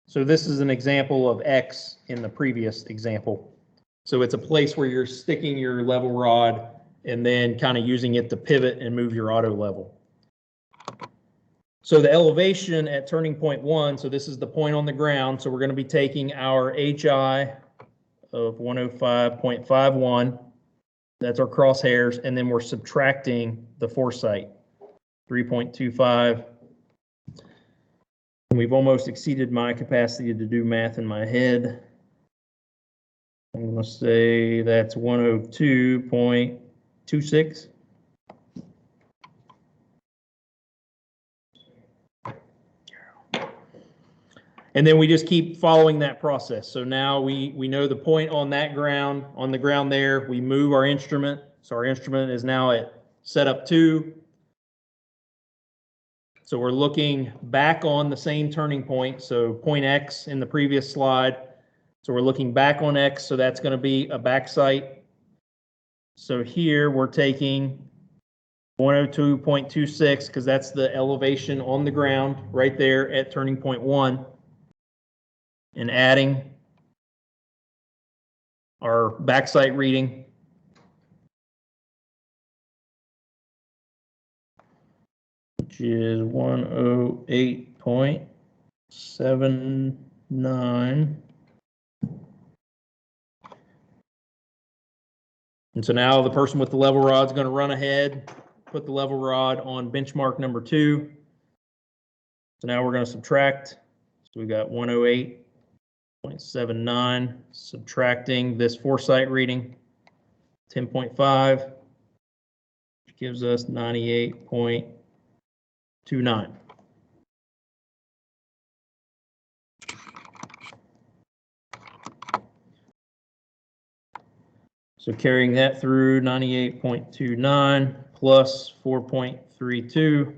So this is an example of X in the previous example. So it's a place where you're sticking your level rod and then kind of using it to pivot and move your auto level. So the elevation at turning point 1, so this is the point on the ground. So we're going to be taking our HI of 105.51. That's our crosshairs. And then we're subtracting the foresight, 3.25. We've almost exceeded my capacity to do math in my head. I'm going to say that's 102.26. And then we just keep following that process. So now we know the point on that ground, on the ground there, we move our instrument. So our instrument is now at setup 2. So we're looking back on the same turning point. So point X in the previous slide. So we're looking back on X. So that's going to be a backsite. So here we're taking 102.26 because that's the elevation on the ground right there at turning point 1. And adding our backsite reading. Which is 108.79. And so now the person with the level rod is going to run ahead, put the level rod on benchmark number 2. So now we're going to subtract. So we got 108.79 subtracting this foresight reading, 10.5, which gives us 98.29. So carrying that through, 98.29 plus 4.32,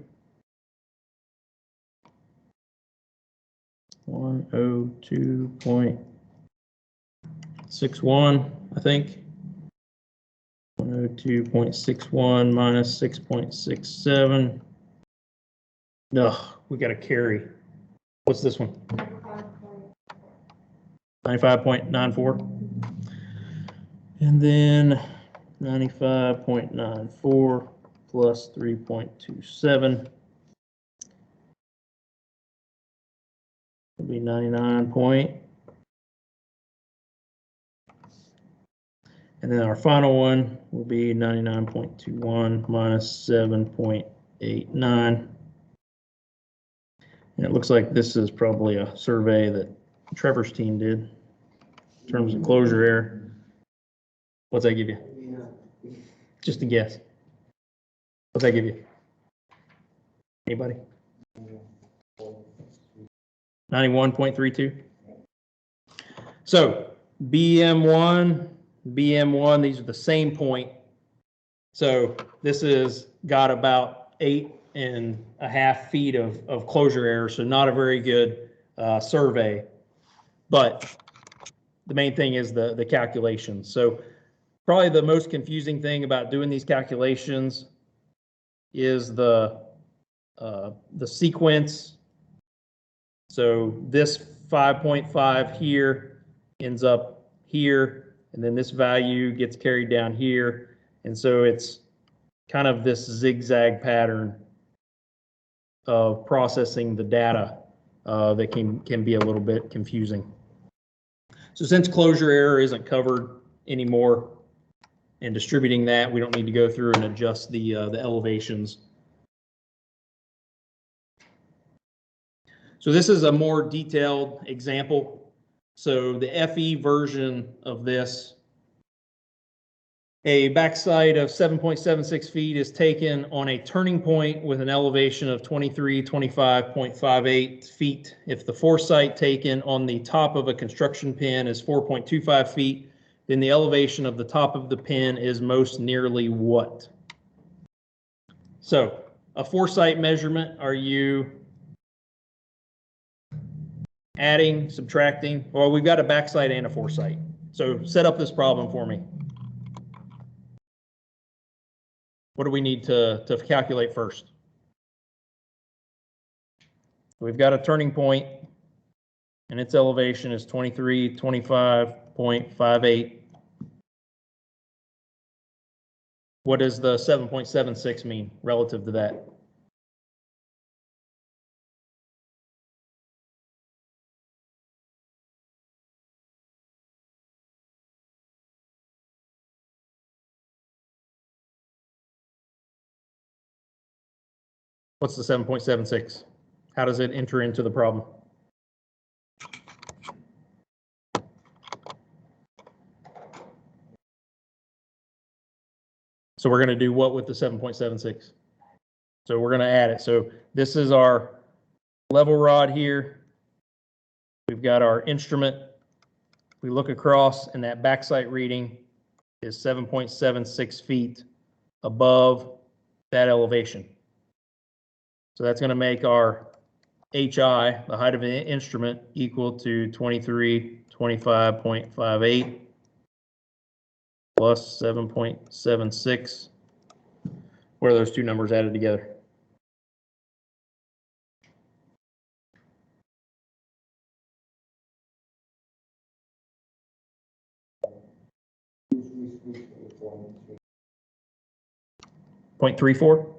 102.61, I think. 102.61 minus 6.67. Ugh, we got to carry. What's this one? 95.94. And then 95.94 plus 3.27 will be 99 point. And then our final one will be 99.21 minus 7.89. And it looks like this is probably a survey that Trevor's team did in terms of closure error. What's that give you? Yeah. Just a guess. What's that give you? Anybody? 91.32. So BM1, these are the same point. So this has got about 8.5 feet of closure error, so not a very good survey. But the main thing is the calculations. So probably the most confusing thing about doing these calculations is the sequence. So this 5.5 here ends up here, and then this value gets carried down here. And so it's kind of this zigzag pattern of processing the data that can be a little bit confusing. So since closure error isn't covered anymore and distributing that, we don't need to go through and adjust the elevations. So this is a more detailed example. So the FE version of this, a backside of 7.76 feet is taken on a turning point with an elevation of 25.58 feet. If the foresight taken on the top of a construction pin is 4.25 feet, then the elevation of the top of the pin is most nearly what? So a foresight measurement, are you adding, subtracting? Well, we've got a backside and a foresight. So set up this problem for me. What do we need to calculate first? We've got a turning point and its elevation is 25.58. What does the 7.76 mean relative to that? What's the 7.76? How does it enter into the problem? So we're going to do what with the 7.76? So we're going to add it. So this is our level rod here. We've got our instrument. We look across and that backside reading is 7.76 feet above that elevation. So that's going to make our HI, the height of the instrument, equal to 2325.58 plus 7.76. What are those two numbers added together? 0.34?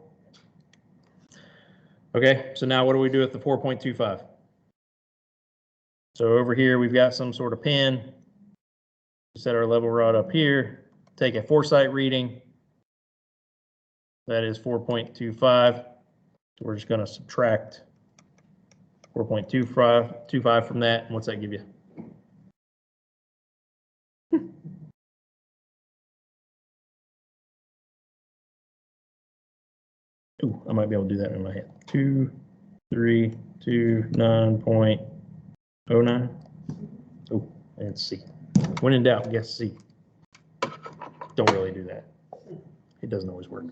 Okay, so now what do we do with the 4.25? So over here, we've got some sort of pin. Set our level rod up here, take a foresight reading. That is 4.25. So we're just going to subtract 4.25 from that. And what's that give you? Ooh, I might be able to do that in my head. 2329.09. Oh, and C. When in doubt, guess C. Don't really do that. It doesn't always work.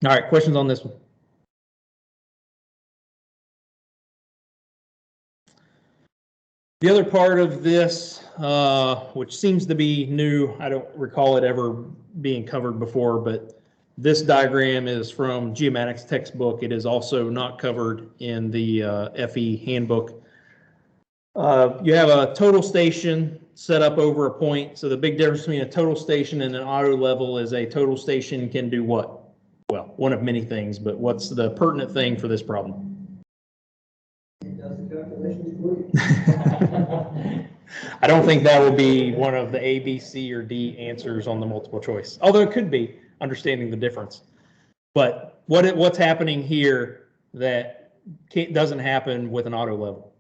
All right, questions on this one? The other part of this, which seems to be new, I don't recall it ever being covered before, but this diagram is from geomatics textbook. It is also not covered in the FE Handbook. You have a total station set up over a point. So the big difference between a total station and an auto level is a total station can do what? Well, one of many things, but what's the pertinent thing for this problem? It does the calculations for you. I don't think that will be one of the A, B, C, or D answers on the multiple choice, although it could be, understanding the difference. But what's happening here that doesn't happen with an auto level?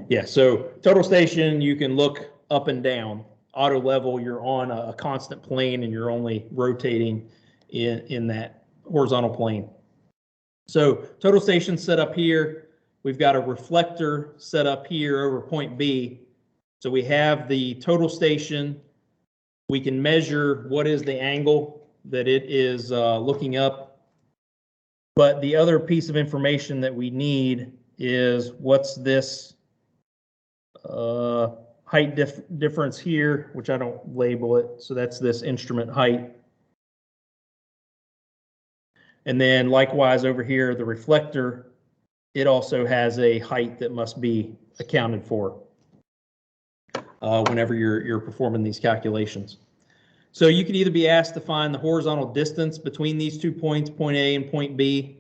Yeah, so total station, you can look up and down. Auto level, you're on a constant plane and you're only rotating in that horizontal plane. So total station set up here. We've got a reflector set up here over point B. So we have the total station. We can measure what is the angle that it is looking up. But the other piece of information that we need is what's this height difference here, which I don't label it. So that's this instrument height. And then likewise over here, the reflector, it also has a height that must be accounted for whenever you're performing these calculations. So you could either be asked to find the horizontal distance between these 2 points, point A and point B,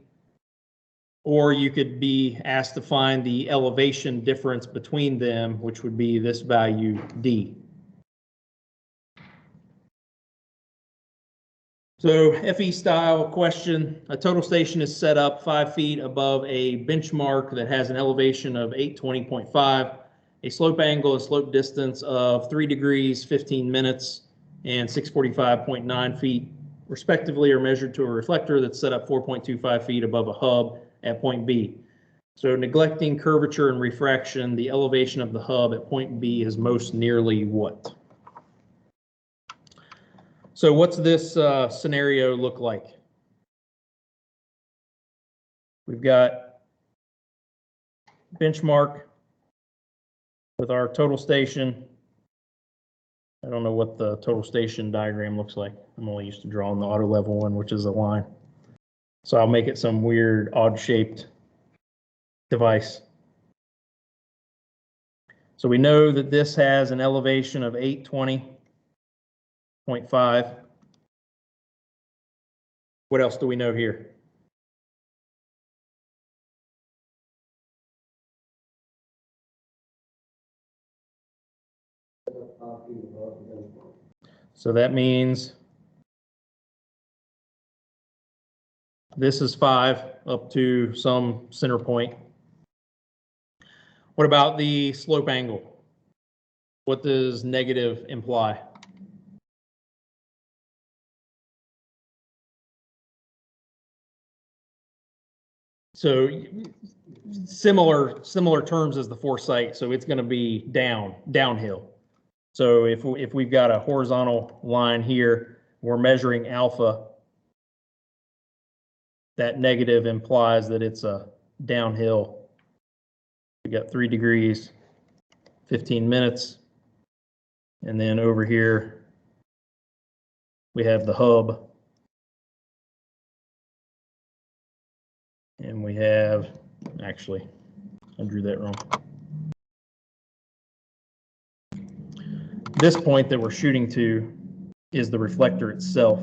or you could be asked to find the elevation difference between them, which would be this value D. So FE style question, a total station is set up 5 feet above a benchmark that has an elevation of 820.5, a slope angle and slope distance of 3 degrees, 15 minutes, and 645.9 feet respectively are measured to a reflector that's set up 4.25 feet above a hub at point B. So neglecting curvature and refraction, the elevation of the hub at point B is most nearly what? So what's this scenario look like? We've got benchmark with our total station. I don't know what the total station diagram looks like. I'm only used to drawing the auto level one, which is a line. So I'll make it some weird odd shaped device. So we know that this has an elevation of 820.5. What else do we know here? So that means this is 5 up to some center point. What about the slope angle? What does negative imply? So similar terms as the foresight. So it's going to be downhill. So if we've got a horizontal line here, we're measuring alpha. That negative implies that it's a downhill. We got 3 degrees, 15 minutes. And then over here, we have the hub. And we have, actually, I drew that wrong. This point that we're shooting to is the reflector itself.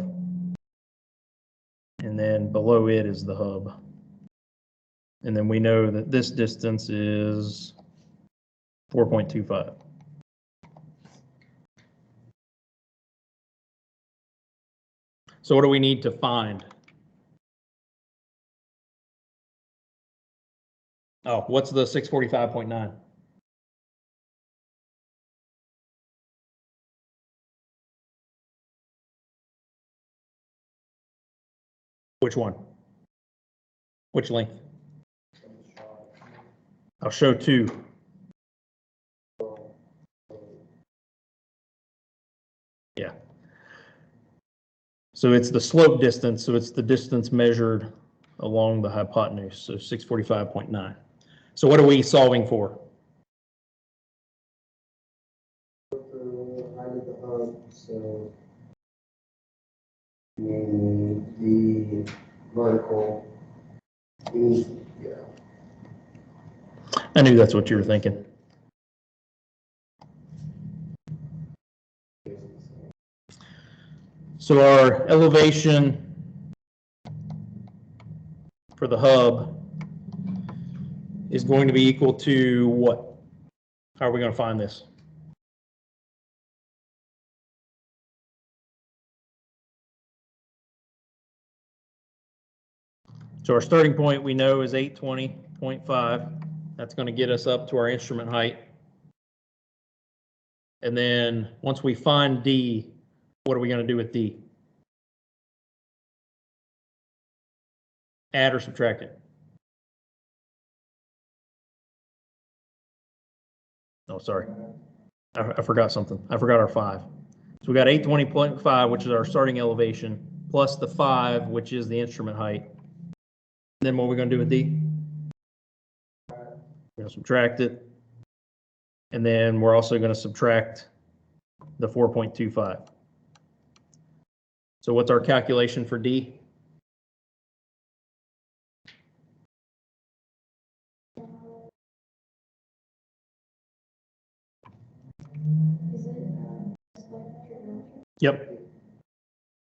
And then below it is the hub. And then we know that this distance is 4.25. So what do we need to find? Oh, what's the 645.9? Which one? Which length? I'll show two. Yeah. So it's the slope distance, so it's the distance measured along the hypotenuse, so 645.9. So what are we solving for? The height of the hub, so the vertical, yeah. I knew that's what you were thinking. So our elevation for the hub is going to be equal to what? How are we going to find this? So our starting point we know is 820.5. That's going to get us up to our instrument height. And then once we find D, what are we going to do with D? Add or subtract it? Oh, sorry. I forgot something. I forgot our 5. So we got 820.5, which is our starting elevation, plus the 5, which is the instrument height. Then what are we going to do with D? We're going to subtract it. And then we're also going to subtract the 4.25. So what's our calculation for D? Is it, just like trigonometry? Yep.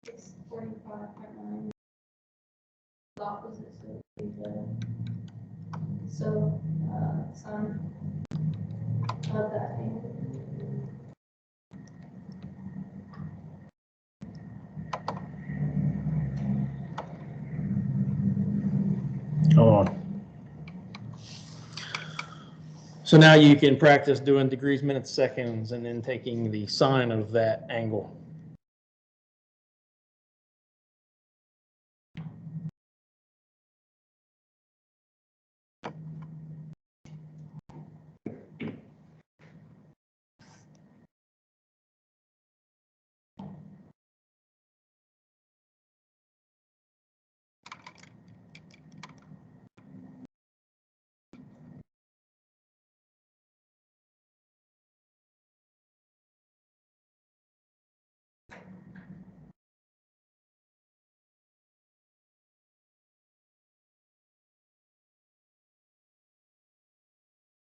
645.9. The opposite, so it'd be sine of that angle. Hold on. So now you can practice doing degrees, minutes, seconds, and then taking the sine of that angle.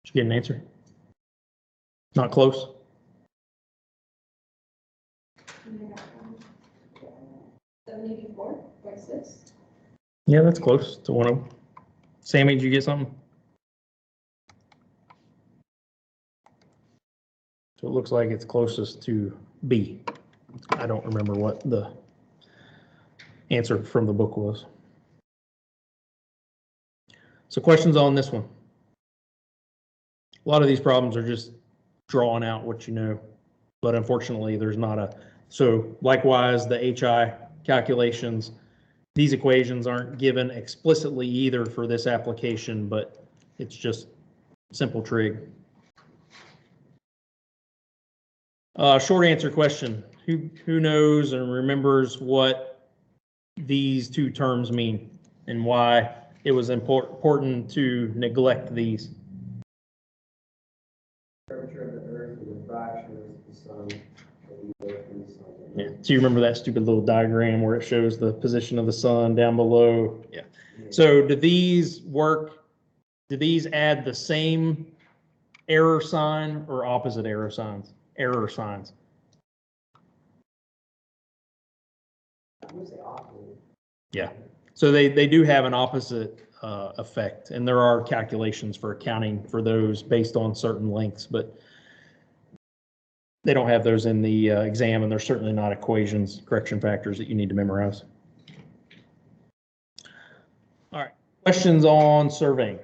Did you get an answer? Not close? 784.6. Yeah, that's close to one of them. Sammy, did you get something? So it looks like it's closest to B. I don't remember what the answer from the book was. So questions on this one? A lot of these problems are just drawing out what you know, but unfortunately there's not a, so likewise the HI calculations, these equations aren't given explicitly either for this application, but it's just simple trig. Short answer question. Who knows and remembers what these two terms mean and why it was important to neglect these? Curvature of the earth and the fraction of the sun, and the earth and the sun. Yeah. Do you remember that stupid little diagram where it shows the position of the sun down below? Yeah. So do these work? Do these add the same error sign or opposite error signs? Error signs. gonna say optimal. Yeah. So they do have an opposite effect, and there are calculations for accounting for those based on certain lengths, but they don't have those in the exam, and they're certainly not equations, correction factors that you need to memorize. All right, questions on surveying?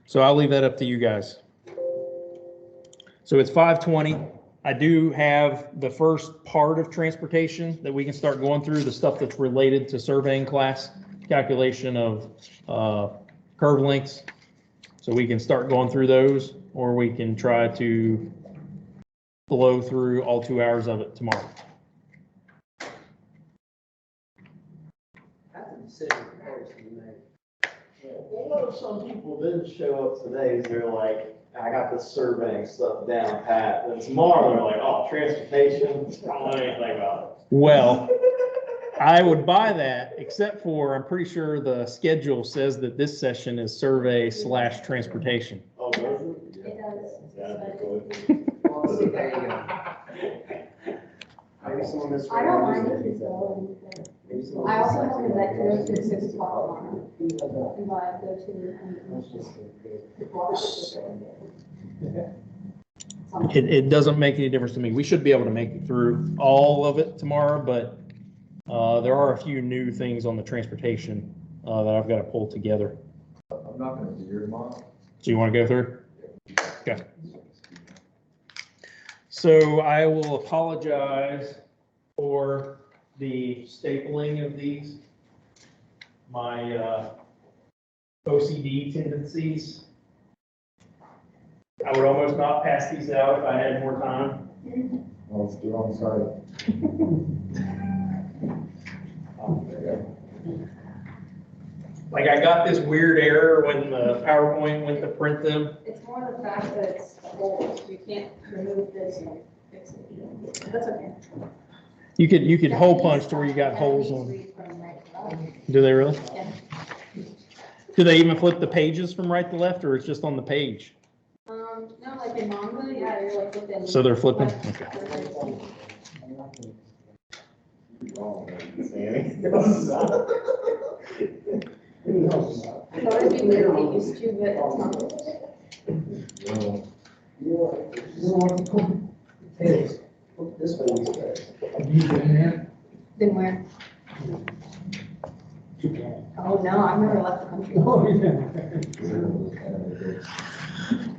So I'll leave that up to you guys. So it's 5:20. I do have the first part of transportation that we can start going through, the stuff that's related to surveying class, calculation of curve lengths. So we can start going through those, or we can try to blow through all 2 hours of it tomorrow. That's a decision first to make. Well, what if some people didn't show up today, they're like, I got this surveying stuff down pat, and tomorrow they're like, oh, transportation, I don't know anything about Well, I would buy that, except for I'm pretty sure the schedule says that this session is survey / transportation. it. Oh, does it? It does. Yeah, Well, see, there you go. Maybe someone misread. I don't mind if you go, Maybe someone I also misread. have an event to go to at 6 o'clock tomorrow. And I go to. It doesn't make any difference to me. We should be able to make it through all of it tomorrow, but there are a few new things on the transportation that I've got to pull together. I'm not gonna be here tomorrow. So you want to go through? Okay. So I will apologize for the stapling of these. My OCD tendencies. I would almost not pass these out if I had more time. Well, it's the wrong side. Like I got this weird error when the PowerPoint went to print them. It's more the fact that it's holes, you can't remove this and fix it. That's okay. You could hole punch to where you got holes on. Do they really? Yeah. Do they even flip the pages from right to left, or it's just on the page? No, like in manga, yeah, you're like within. So they're flipping? Okay. I thought it'd be weird to get used to, but it's not. This one is better. Been where? Oh, no, I've never left the country.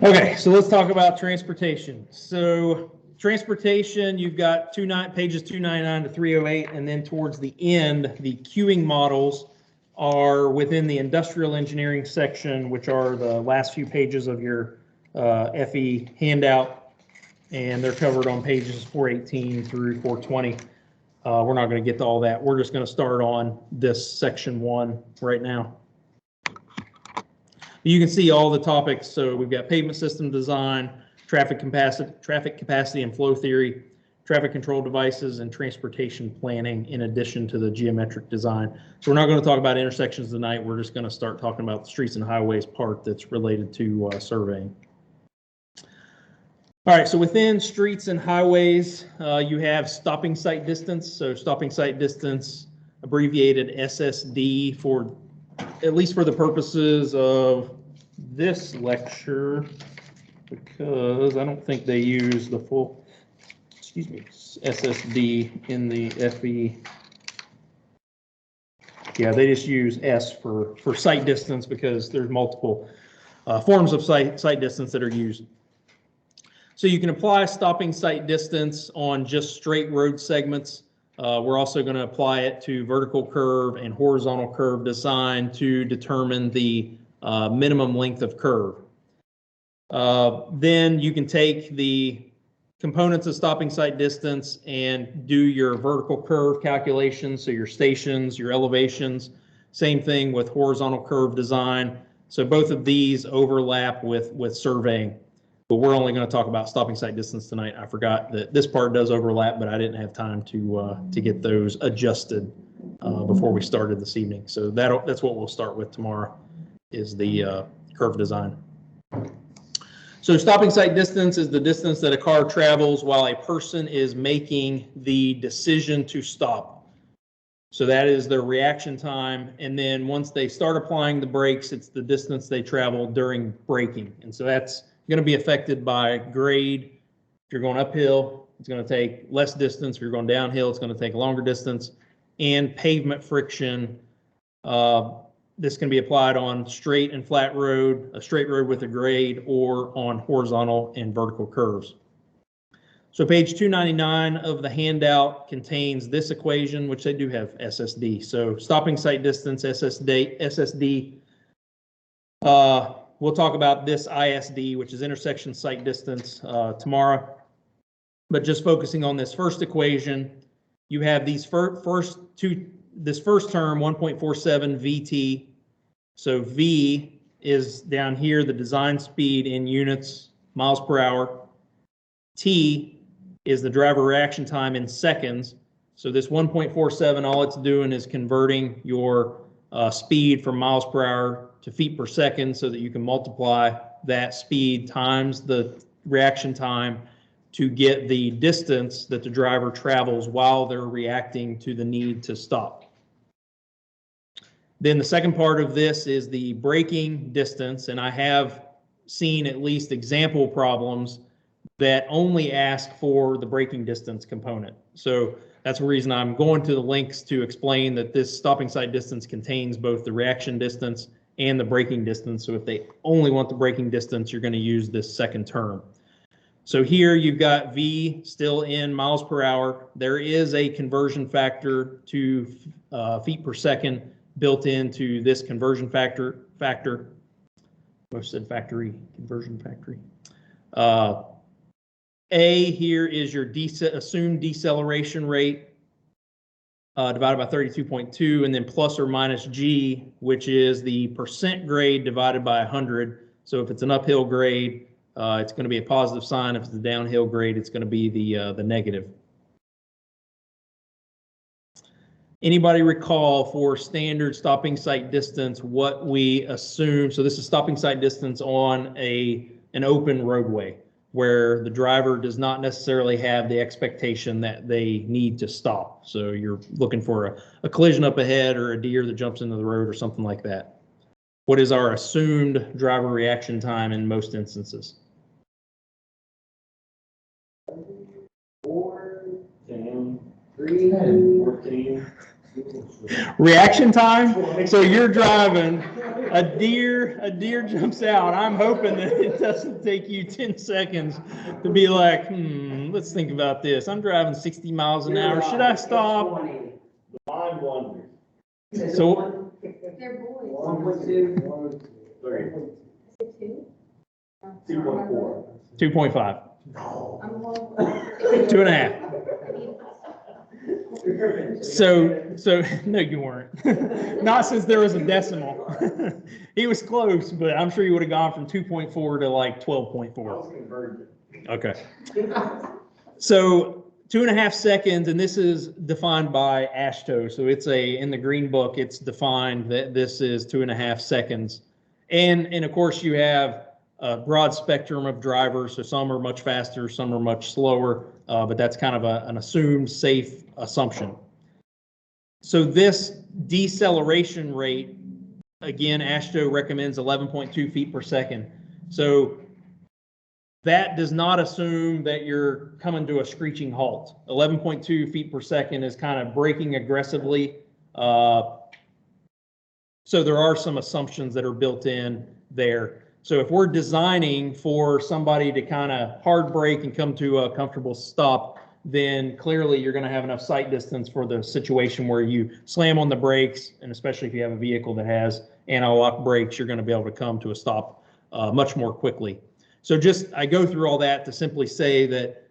Okay, so let's talk about transportation. So transportation, you've got pages 299 to 308, and then towards the end, the queuing models are within the industrial engineering section, which are the last few pages of your FE handout, and they're covered on pages 418 through 420. We're not going to get to all that. We're just going to start on this section 1 right now. You can see all the topics. So we've got pavement system design, traffic capacity and flow theory, traffic control devices, and transportation planning, in addition to the geometric design. So we're not going to talk about intersections tonight. We're just going to start talking about the streets and highways part that's related to surveying. All right, so within streets and highways, you have stopping sight distance. So stopping sight distance, abbreviated SSD, for at least for the purposes of this lecture, because I don't think they use the full, SSD in the FE. Yeah, they just use S for sight distance because there's multiple forms of sight distance that are used. So you can apply stopping sight distance on just straight road segments. We're also going to apply it to vertical curve and horizontal curve design to determine the minimum length of curve. Then you can take the components of stopping sight distance and do your vertical curve calculations, so your stations, your elevations. Same thing with horizontal curve design. So both of these overlap with surveying. But we're only going to talk about stopping sight distance tonight. I forgot that this part does overlap, but I didn't have time to get those adjusted before we started this evening. So that's what we'll start with tomorrow, is the curve design. So stopping sight distance is the distance that a car travels while a person is making the decision to stop. So that is their reaction time. And then once they start applying the brakes, it's the distance they travel during braking. And so that's going to be affected by grade. If you're going uphill, it's going to take less distance. If you're going downhill, it's going to take a longer distance. And pavement friction. This can be applied on straight and flat road, a straight road with a grade, or on horizontal and vertical curves. So page 299 of the handout contains this equation, which they do have SSD. So stopping sight distance, SSD. We'll talk about this ISD, which is intersection sight distance, tomorrow. But just focusing on this first equation, you have these first two. This first term, 1.47 VT. So V is down here, the design speed in units, miles per hour. T is the driver reaction time in seconds. So this 1.47, all it's doing is converting your speed from miles per hour to feet per second so that you can multiply that speed times the reaction time to get the distance that the driver travels while they're reacting to the need to stop. Then the second part of this is the braking distance, and I have seen at least example problems that only ask for the braking distance component. So that's the reason I'm going to the links to explain that this stopping sight distance contains both the reaction distance and the braking distance. So if they only want the braking distance, you're going to use this second term. So here you've got V still in miles per hour. There is a conversion factor to feet per second built into this conversion factor. I said factory, conversion factory. A here is your assumed deceleration rate divided by 32.2, and then plus or minus G, which is the percent grade divided by 100. So if it's an uphill grade, it's going to be a positive sign. If it's a downhill grade, it's going to be the negative. Anybody recall for standard stopping sight distance what we assume? So this is stopping sight distance on an open roadway where the driver does not necessarily have the expectation that they need to stop. So you're looking for a collision up ahead or a deer that jumps into the road or something like that. What is our assumed driver reaction time in most instances? 4, 10, 3, 14. Reaction time? So you're driving, a deer jumps out. I'm hoping that it doesn't take you 10 seconds to be like, let's think about this. I'm driving 60 miles an hour. Should I stop? The mind wanders. So They're boys. 1.2, 3, Is it 2? 2.4. 2.5, I'm one. 2.5. So no, you weren't. Not since there was a decimal. He was close, but I'm sure he would have gone from 2.4 to like 12.4. Okay. So 2.5 seconds, and this is defined by AASHTO. So it's in the green book, it's defined that this is 2.5 seconds. And of course you have a broad spectrum of drivers. So some are much faster, some are much slower, but that's kind of an assumed safe assumption. So this deceleration rate, again, AASHTO recommends 11.2 feet per second. So that does not assume that you're coming to a screeching halt. 11.2 feet per second is kind of braking aggressively. So there are some assumptions that are built in there. So if we're designing for somebody to kind of hard brake and come to a comfortable stop, then clearly you're going to have enough sight distance for the situation where you slam on the brakes, and especially if you have a vehicle that has anti-lock brakes, you're going to be able to come to a stop much more quickly. So I go through all that to simply say that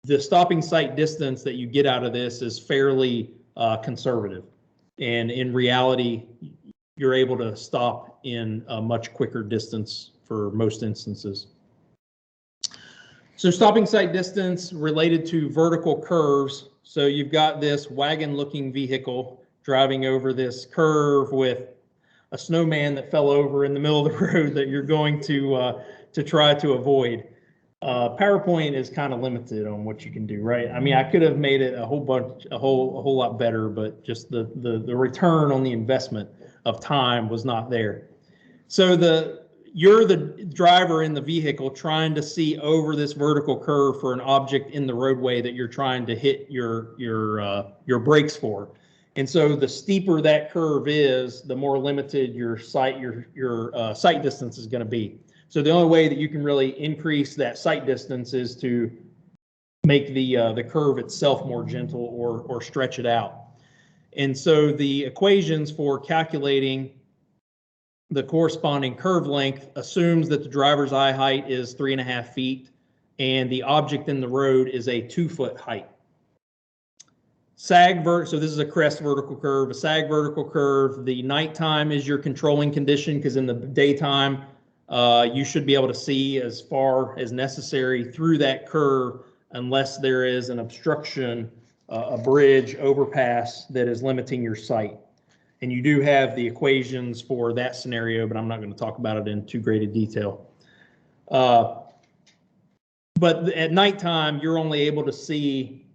the stopping sight distance that you get out of this is fairly conservative. And in reality, you're able to stop in a much quicker distance for most instances. So stopping sight distance related to vertical curves. So you've got this wagon-looking vehicle driving over this curve with a snowman that fell over in the middle of the road that you're going to to try to avoid. PowerPoint is kind of limited on what you can do, right? I mean, I could have made it a whole lot better, but just the return on the investment of time was not there. So you're the driver in the vehicle trying to see over this vertical curve for an object in the roadway that you're trying to hit your brakes for. And so the steeper that curve is, the more limited your sight distance is going to be. So the only way that you can really increase that sight distance is to make the curve itself more gentle or stretch it out. And so the equations for calculating the corresponding curve length assumes that the driver's eye height is 3.5 feet and the object in the road is a 2-foot height. So this is a crest vertical curve, a sag vertical curve. The nighttime is your controlling condition because in the daytime, you should be able to see as far as necessary through that curve unless there is an obstruction, a bridge, overpass that is limiting your sight. And you do have the equations for that scenario, but I'm not going to talk about it in too great a detail. But at nighttime, you're only able to see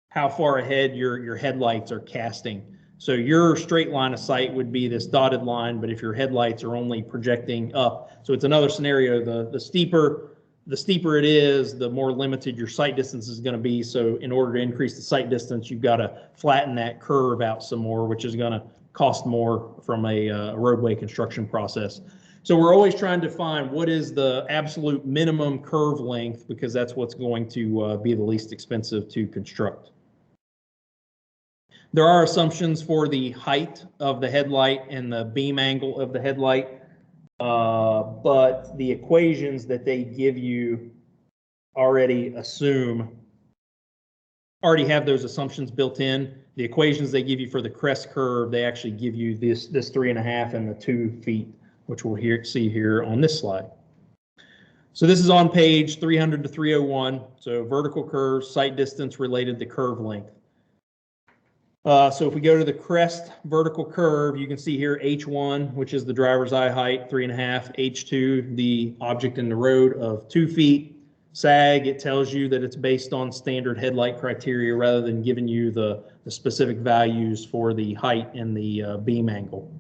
how far ahead your headlights are casting. So your straight line of sight would be this dotted line, but if your headlights are only projecting up, so it's another scenario. The steeper it is, the more limited your sight distance is going to be. So in order to increase the sight distance, you've got to flatten that curve out some more, which is going to cost more from a roadway construction process. So we're always trying to find what is the absolute minimum curve length because that's what's going to be the least expensive to construct. There are assumptions for the height of the headlight and the beam angle of the headlight, but the equations that they give you already have those assumptions built in. The equations they give you for the crest curve, they actually give you this 3.5 and the 2 feet, which we'll see here on this slide. So this is on page 300 to 301. So vertical curve, sight distance related to curve length. So if we go to the crest vertical curve, you can see here H1, which is the driver's eye height, 3.5, H2, the object in the road of 2 feet. SAG, it tells you that it's based on standard headlight criteria rather than giving you the specific values for the height and the beam angle.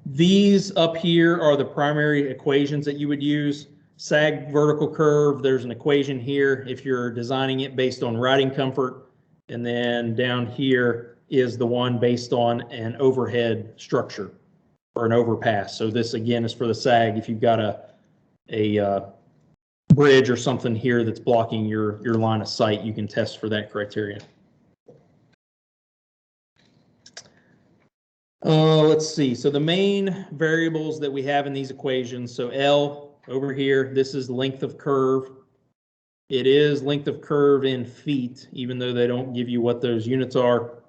These up here are the primary equations that you would use. SAG vertical curve, there's an equation here if you're designing it based on riding comfort. And then down here is the one based on an overhead structure or an overpass. So this again is for the SAG. If you've got a bridge or something here that's blocking your line of sight, you can test for that criteria. Let's see. So the main variables that we have in these equations. So L over here, this is length of curve. It is length of curve in feet, even though they don't give you what those units are.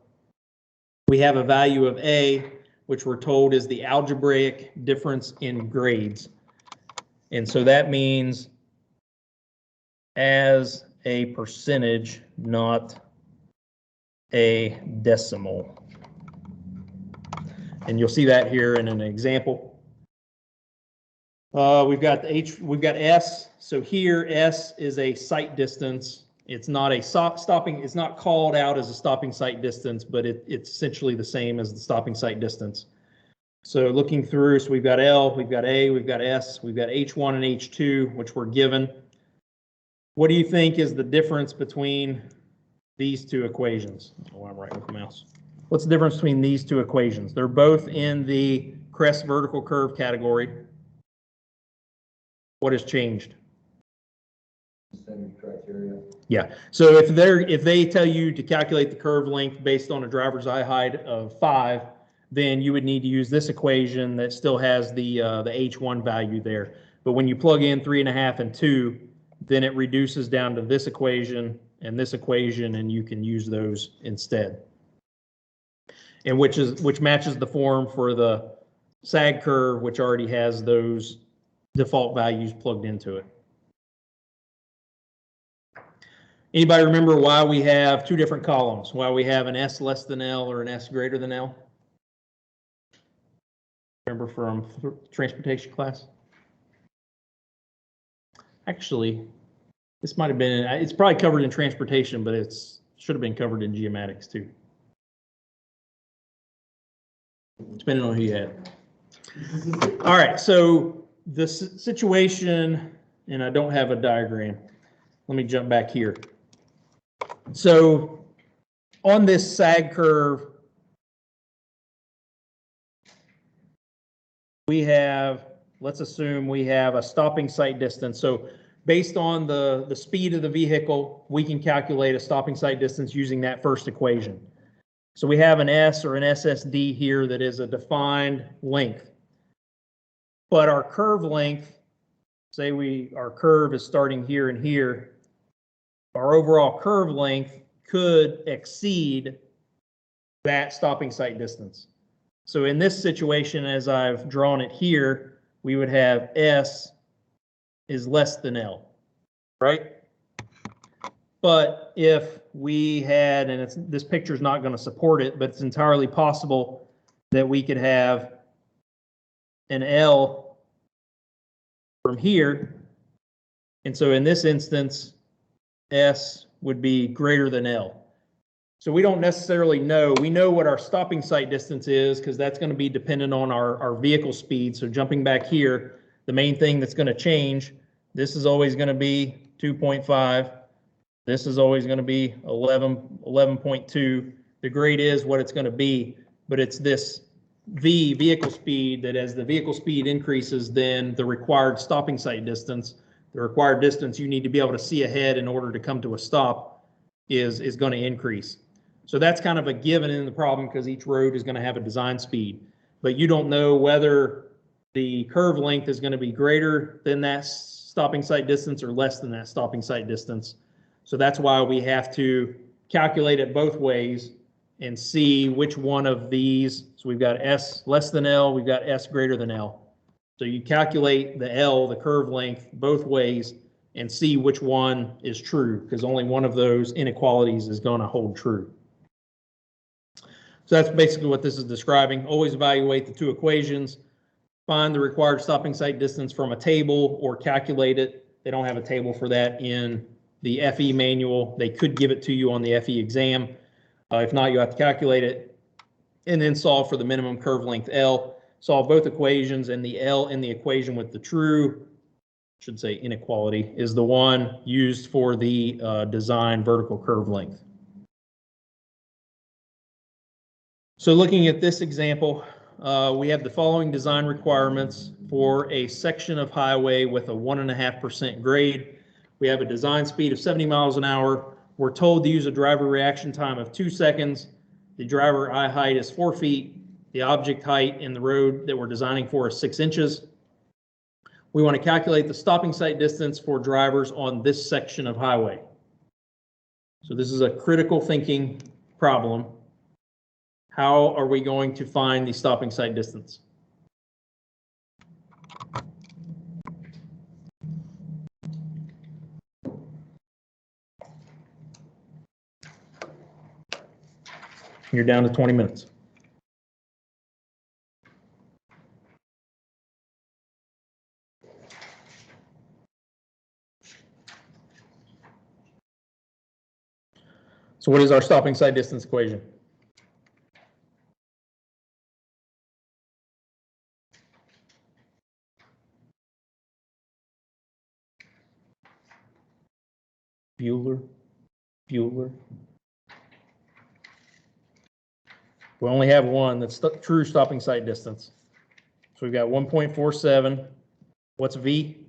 We have a value of A, which we're told is the algebraic difference in grades. And so that means as a percentage, not a decimal. And you'll see that here in an example. We've got S. So here S is a sight distance. It's not a stopping. It's not called out as a stopping sight distance, but it's essentially the same as the stopping sight distance. So looking through, so we've got L, we've got A, we've got S, we've got H1 and H2, which we're given. What do you think is the difference between these two equations? Oh, I'm right with the mouse. What's the difference between these two equations? They're both in the crest vertical curve category. What has changed? Same criteria. Yeah. So if they tell you to calculate the curve length based on a driver's eye height of 5, then you would need to use this equation that still has the H1 value there. But when you plug in 3.5 and 2, then it reduces down to this equation, and you can use those instead. And which matches the form for the SAG curve, which already has those default values plugged into it. Anybody remember why we have two different columns? Why we have an S less than L or an S greater than L? Remember from transportation class? Actually, this might have been, it's probably covered in transportation, but it's, should have been covered in geomatics too. Depending on who you had. All right, so the situation, and I don't have a diagram. Let me jump back here. So on this sag curve, we have, let's assume we have a stopping sight distance. So based on the speed of the vehicle, we can calculate a stopping sight distance using that first equation. So we have an S or an SSD here that is a defined length. But our curve length, say our curve is starting here and here, our overall curve length could exceed that stopping sight distance. So in this situation, as I've drawn it here, we would have S is less than L, right? But if we had, and this picture is not going to support it, but it's entirely possible that we could have an L from here. And so in this instance, S would be greater than L. So we don't necessarily know. We know what our stopping sight distance is because that's going to be dependent on our vehicle speed. So jumping back here, the main thing that's going to change, this is always going to be 2.5. This is always going to be 11.2. The grade is what it's going to be, but it's this V, vehicle speed, that as the vehicle speed increases, then the required stopping sight distance, the required distance you need to be able to see ahead in order to come to a stop is going to increase. So that's kind of a given in the problem because each road is going to have a design speed, but you don't know whether the curve length is going to be greater than that stopping sight distance or less than that stopping sight distance. So that's why we have to calculate it both ways and see which one of these. So we've got S less than L, we've got S greater than L. So you calculate the L, the curve length, both ways and see which one is true because only one of those inequalities is going to hold true. So that's basically what this is describing. Always evaluate the two equations, find the required stopping sight distance from a table or calculate it. They don't have a table for that in the FE manual. They could give it to you on the FE exam. If not, you have to calculate it and then solve for the minimum curve length L. Solve both equations, and the L in the equation with the true, should say inequality, is the one used for the design vertical curve length. So looking at this example, we have the following design requirements for a section of highway with a 1.5% grade. We have a design speed of 70 miles an hour. We're told to use a driver reaction time of 2 seconds. The driver eye height is 4 feet. The object height in the road that we're designing for is 6 inches. We want to calculate the stopping sight distance for drivers on this section of highway. So this is a critical thinking problem. How are we going to find the stopping sight distance? You're down to 20 minutes. So what is our stopping sight distance equation? Bueller. We only have one that's the true stopping sight distance. So we've got 1.47. What's V?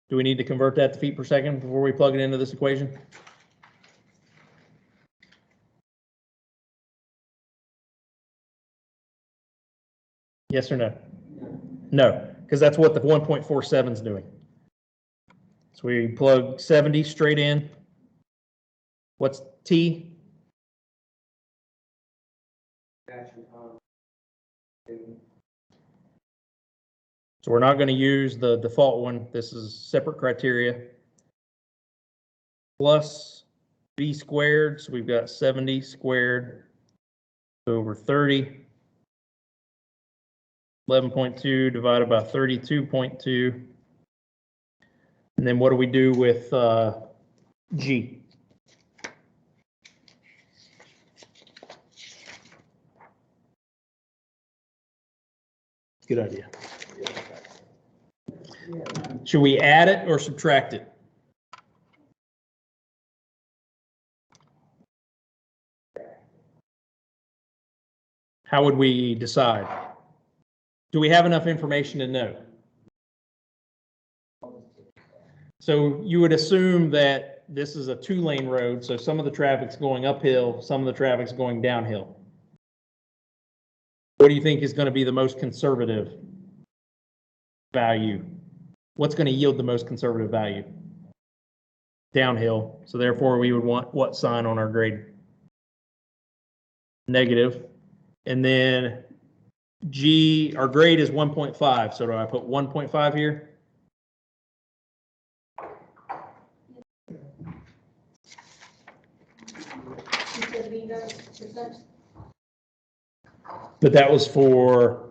Do we need to convert that to feet per second before we plug it into this equation? Yes or no? No, because that's what the 1.47 is doing. So we plug 70 straight in. What's T? Action time. So we're not going to use the default one. This is separate criteria. Plus B squared. So we've got 70 squared over 30 11.2 divided by 32.2. And then what do we do with G? Good idea. Should we add it or subtract it? How would we decide? Do we have enough information to know? So you would assume that this is a 2-lane road, so some of the traffic's going uphill, some of the traffic's going downhill. What do you think is going to be the most conservative value? What's going to yield the most conservative value? Downhill. So therefore we would want what sign on our grade? Negative. And then G, our grade is 1.5. So do I put 1.5 here? But that was for,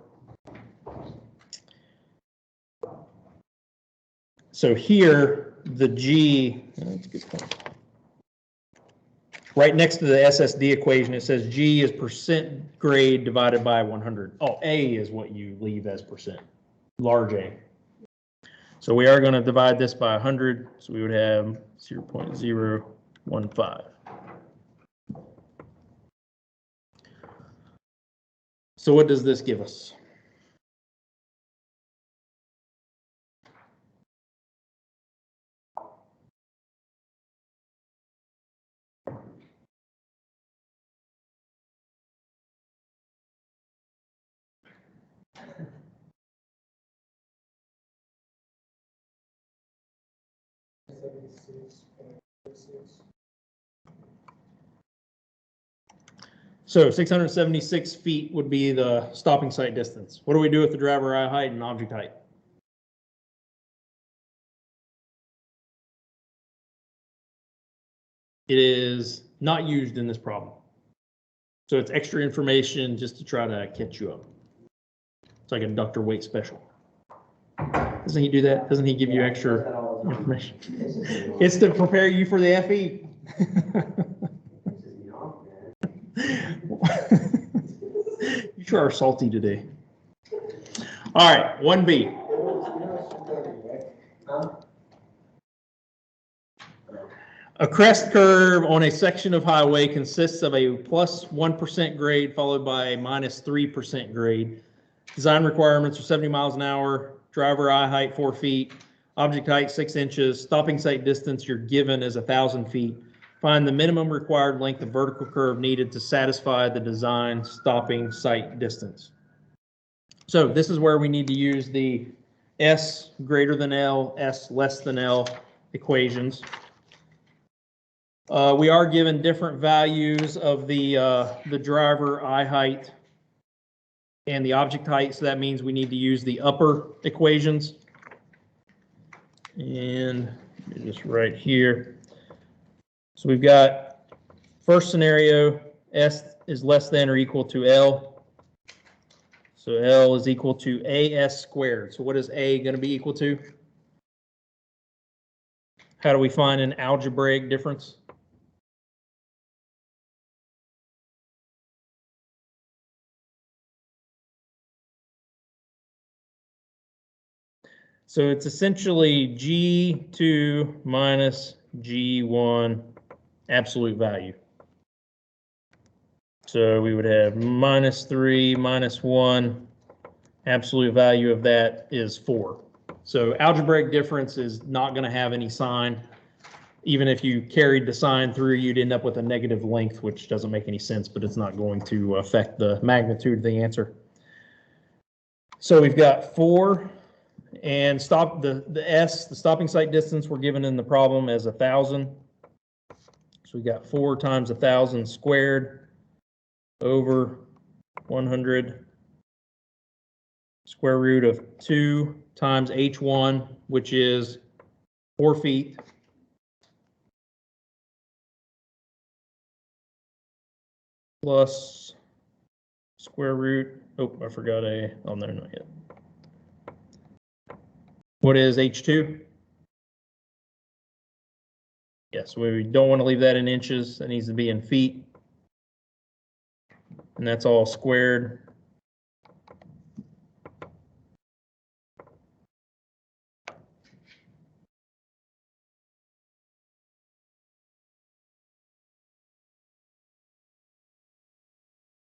so here, the G, that's a good point. Right next to the SSD equation, it says G is percent grade divided by 100. Oh, A is what you leave as percent, large A. So we are going to divide this by 100, so we would have 0.015. So what does this give us? So 676 feet would be the stopping sight distance. What do we do with the driver eye height and object height? It is not used in this problem. So it's extra information just to try to catch you up. It's like a Dr. Waite special. Doesn't he do that? Doesn't he give you extra information? It's to prepare you for the FE. You sure are salty today. All right, 1B. A crest curve on a section of highway consists of a plus 1% grade followed by a minus 3% grade. Design requirements are 70 miles an hour, driver eye height 4 feet, object height 6 inches, stopping sight distance you're given is 1,000 feet. Find the minimum required length of vertical curve needed to satisfy the design stopping sight distance. So this is where we need to use the S greater than L, S less than L equations. We are given different values of the driver eye height and the object height, so that means we need to use the upper equations. And just right here. So we've got first scenario, S is less than or equal to L. So L is equal to AS squared. So what is A going to be equal to? How do we find an algebraic difference? So it's essentially G2 minus G1 absolute value. So we would have minus 3 minus 1. Absolute value of that is 4. So algebraic difference is not going to have any sign. Even if you carried the sign through, you'd end up with a negative length, which doesn't make any sense, but it's not going to affect the magnitude of the answer. So we've got 4. And stop the S, the stopping sight distance we're given in the problem as 1,000. So we got 4 times 1,000 squared over 100 square root of 2 times H1, which is 4 feet. Plus Square root, oh, I forgot oh, no, not yet. What is H2? Yes, we don't want to leave that in inches. That needs to be in feet. And that's all squared.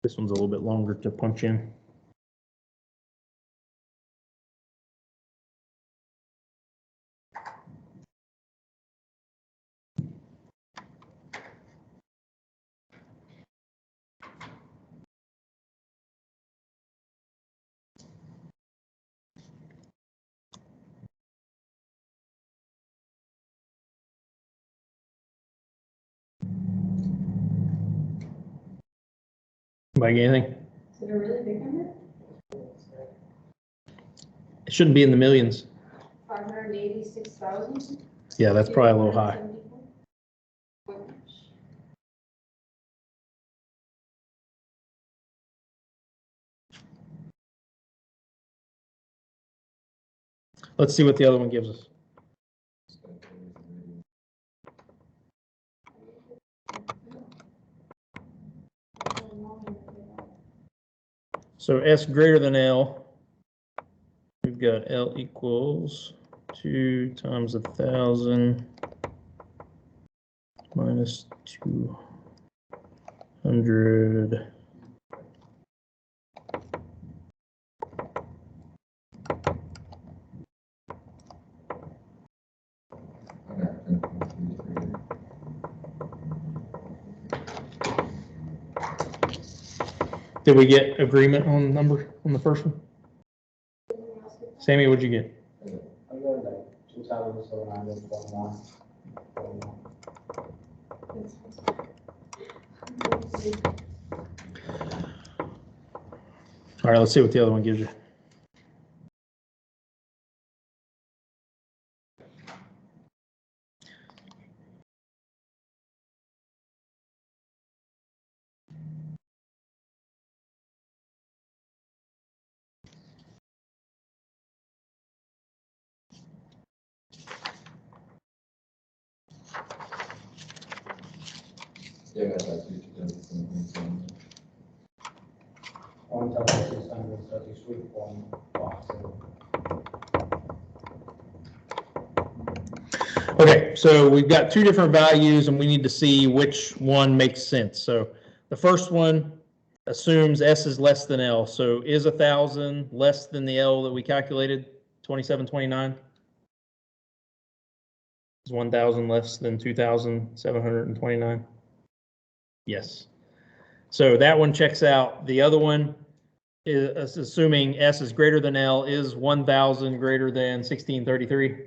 This one's a little bit longer to punch in. Like anything? Is it a really big number? It shouldn't be in the millions. 586,000? Yeah, that's probably a little high. Let's see what the other one gives us. So S greater than L, we've got L equals 2 times 1,000 minus 200. Did we get agreement on the number on the first one? Sammy, what'd you get? I got like 2,721. All right, let's see what the other one gives you. Yeah, I got that too. 2027. 1,630 sweet corn box. Okay, so we've got two different values and we need to see which one makes sense. So the first one assumes S is less than L. So is 1,000 less than the L that we calculated, 2729? Is 1,000 less than 2,729? Yes. So that one checks out. The other one is assuming S is greater than L. Is 1,000 greater than 1633?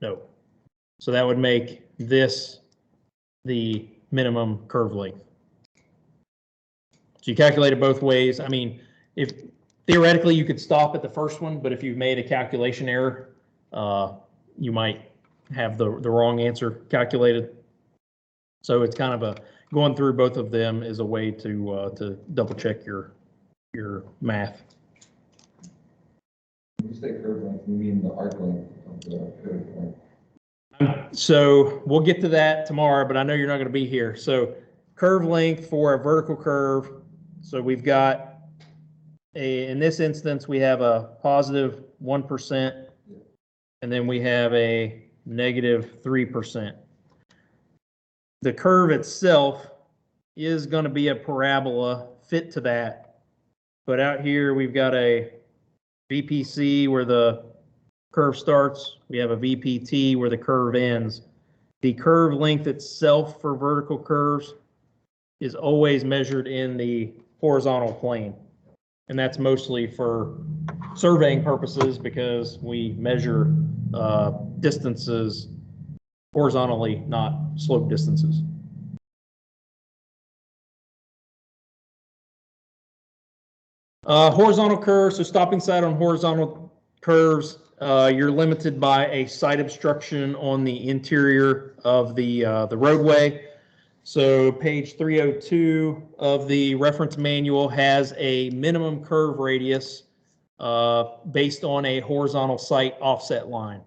No. So that would make this the minimum curve length. So you calculate it both ways. I mean, if theoretically you could stop at the first one, but if you've made a calculation error, you might have the wrong answer calculated. So it's kind of a going through both of them is a way to double check your math. When you say curve length, you mean the arc length of the curve, right? So we'll get to that tomorrow, but I know you're not going to be here. So curve length for a vertical curve. So we've got in this instance, we have a positive 1%, and then we have a negative 3%. The curve itself is going to be a parabola fit to that. But out here, we've got a VPC where the curve starts. We have a VPT where the curve ends. The curve length itself for vertical curves is always measured in the horizontal plane. And that's mostly for surveying purposes because we measure distances horizontally, not slope distances. Horizontal curves, so stopping sight on horizontal curves, you're limited by a sight obstruction on the interior of the roadway. So page 302 of the reference manual has a minimum curve radius based on a horizontal sight offset line.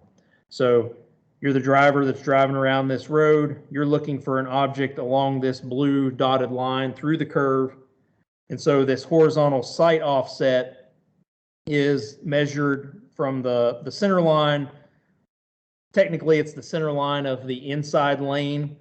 So you're the driver that's driving around this road. You're looking for an object along this blue dotted line through the curve. And so this horizontal sight offset is measured from the center line. Technically, it's the center line of the inside lane.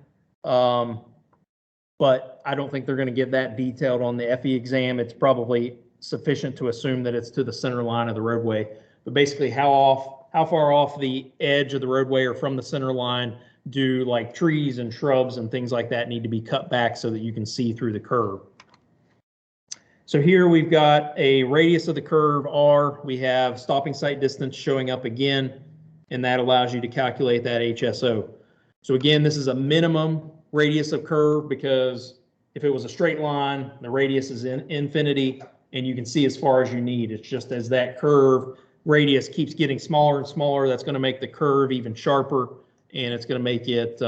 But I don't think they're going to get that detailed on the FE exam. It's probably sufficient to assume that it's to the center line of the roadway. But basically, how far off the edge of the roadway or from the center line do like trees and shrubs and things like that need to be cut back so that you can see through the curve. So here we've got a radius of the curve R. We have stopping sight distance showing up again, and that allows you to calculate that HSO. So again, this is a minimum radius of curve because if it was a straight line, the radius is infinity and you can see as far as you need. It's just as that curve radius keeps getting smaller and smaller, that's going to make the curve even sharper, and it's going to make it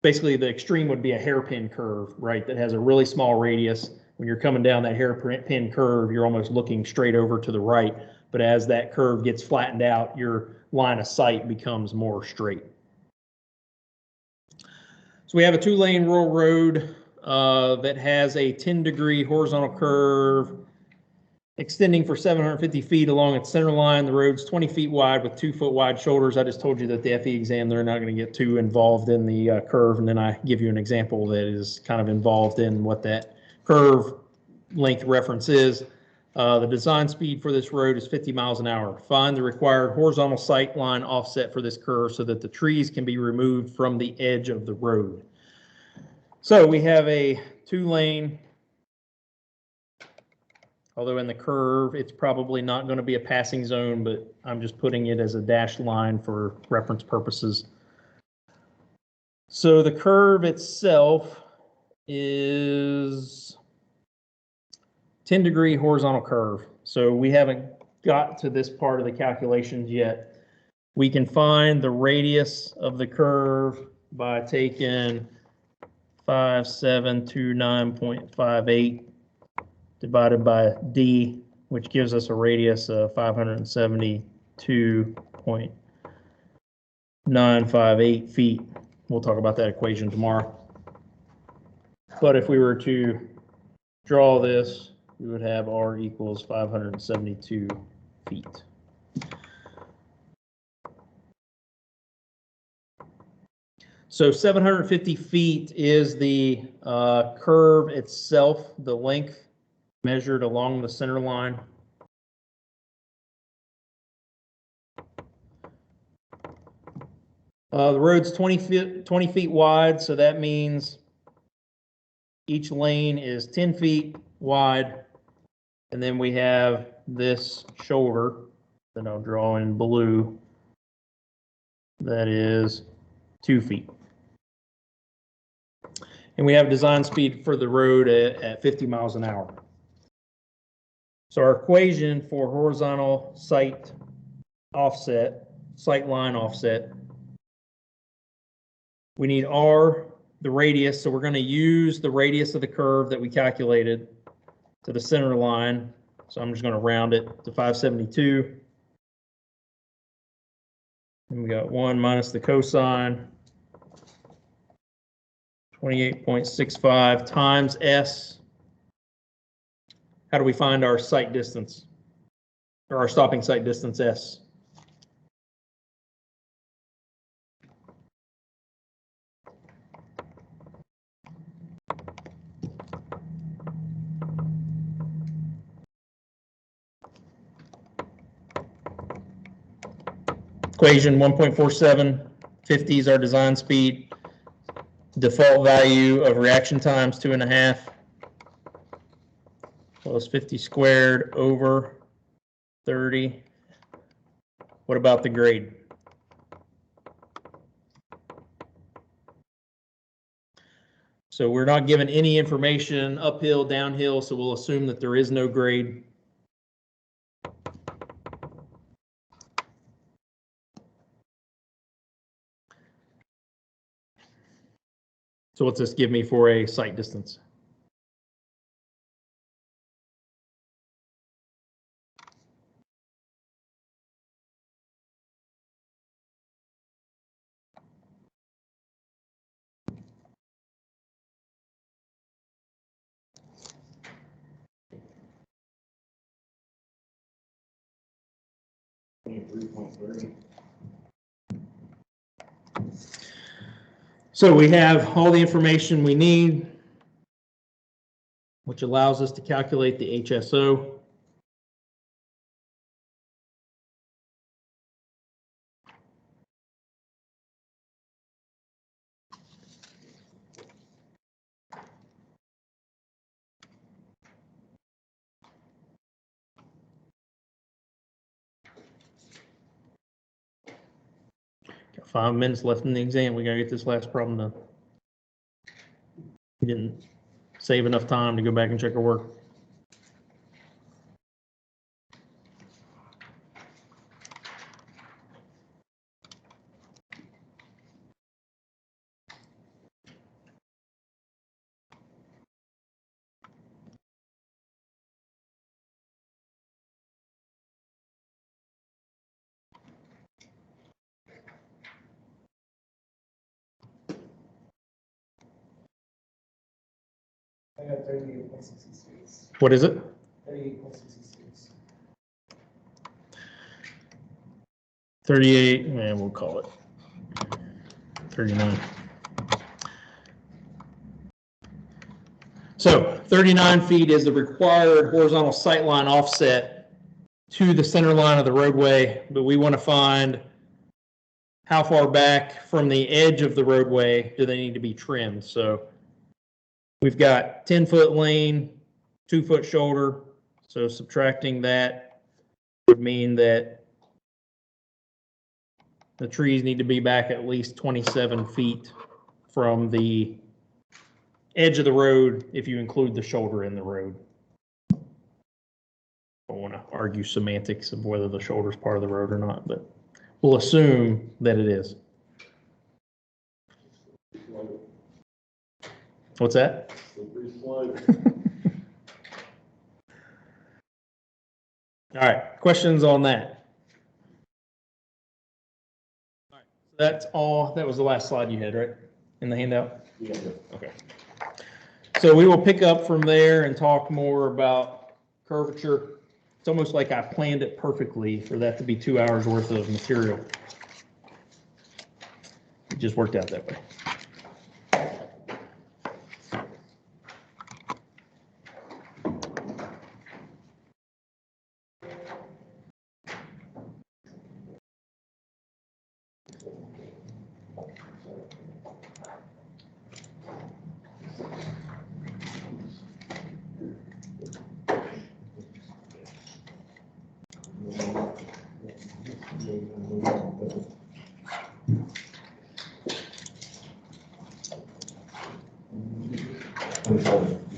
basically the extreme would be a hairpin curve, right? That has a really small radius. When you're coming down that hairpin curve, you're almost looking straight over to the right. But as that curve gets flattened out, your line of sight becomes more straight. So we have a 2-lane rural road that has a 10-degree horizontal curve extending for 750 feet along its center line. The road's 20 feet wide with 2-foot wide shoulders. I just told you that the FE exam, they're not going to get too involved in the curve, and then I give you an example that is kind of involved in what that curve length reference is. The design speed for this road is 50 miles an hour. Find the required horizontal sight line offset for this curve so that the trees can be removed from the edge of the road. So we have a 2-lane, although in the curve, it's probably not going to be a passing zone, but I'm just putting it as a dashed line for reference purposes. So the curve itself is 10-degree horizontal curve. So we haven't got to this part of the calculations yet. We can find the radius of the curve by taking 5729.58 divided by D, which gives us a radius of 572.958 feet. We'll talk about that equation tomorrow. But if we were to draw this, we would have R equals 572 feet. So 750 feet is the curve itself, the length measured along the center line. The road's 20 feet wide, so that means each lane is 10 feet wide. And then we have this shoulder that I'll draw in blue that is 2 feet. And we have design speed for the road at 50 miles an hour. So our equation for horizontal sight offset, sight line offset, we need R, the radius. So we're going to use the radius of the curve that we calculated to the center line. So I'm just going to round it to 572. And we got 1 minus the cosine, 28.65 times S. How do we find our sight distance, or our stopping sight distance, S? Equation 1.47, 50 is our design speed. Default value of reaction times 2.5. Plus 50 squared over 30. What about the grade? So we're not given any information uphill, downhill, so we'll assume that there is no grade. So what's this give me for a sight distance? So we have all the information we need, which allows us to calculate the HSO. Got 5 minutes left in the exam. We gotta get this last problem done. We didn't save enough time to go back and check our work. I got 38.66. What is it? 38.66. 38, and we'll call it 39. So 39 feet is the required horizontal sightline offset to the center line of the roadway, but we want to find how far back from the edge of the roadway do they need to be trimmed. So we've got 10-foot lane, 2-foot shoulder. So subtracting that would mean that the trees need to be back at least 27 feet from the edge of the road if you include the shoulder in the road. I don't want to argue semantics of whether the shoulder is part of the road or not, but we'll assume that it is. What's that? All right, questions on that? All right, so that's all. That was the last slide you had, right? In the handout? Yeah. Okay. So we will pick up from there and talk more about curvature. It's almost like I planned it perfectly for that to be 2 hours worth of material. It just worked out that way. Okay.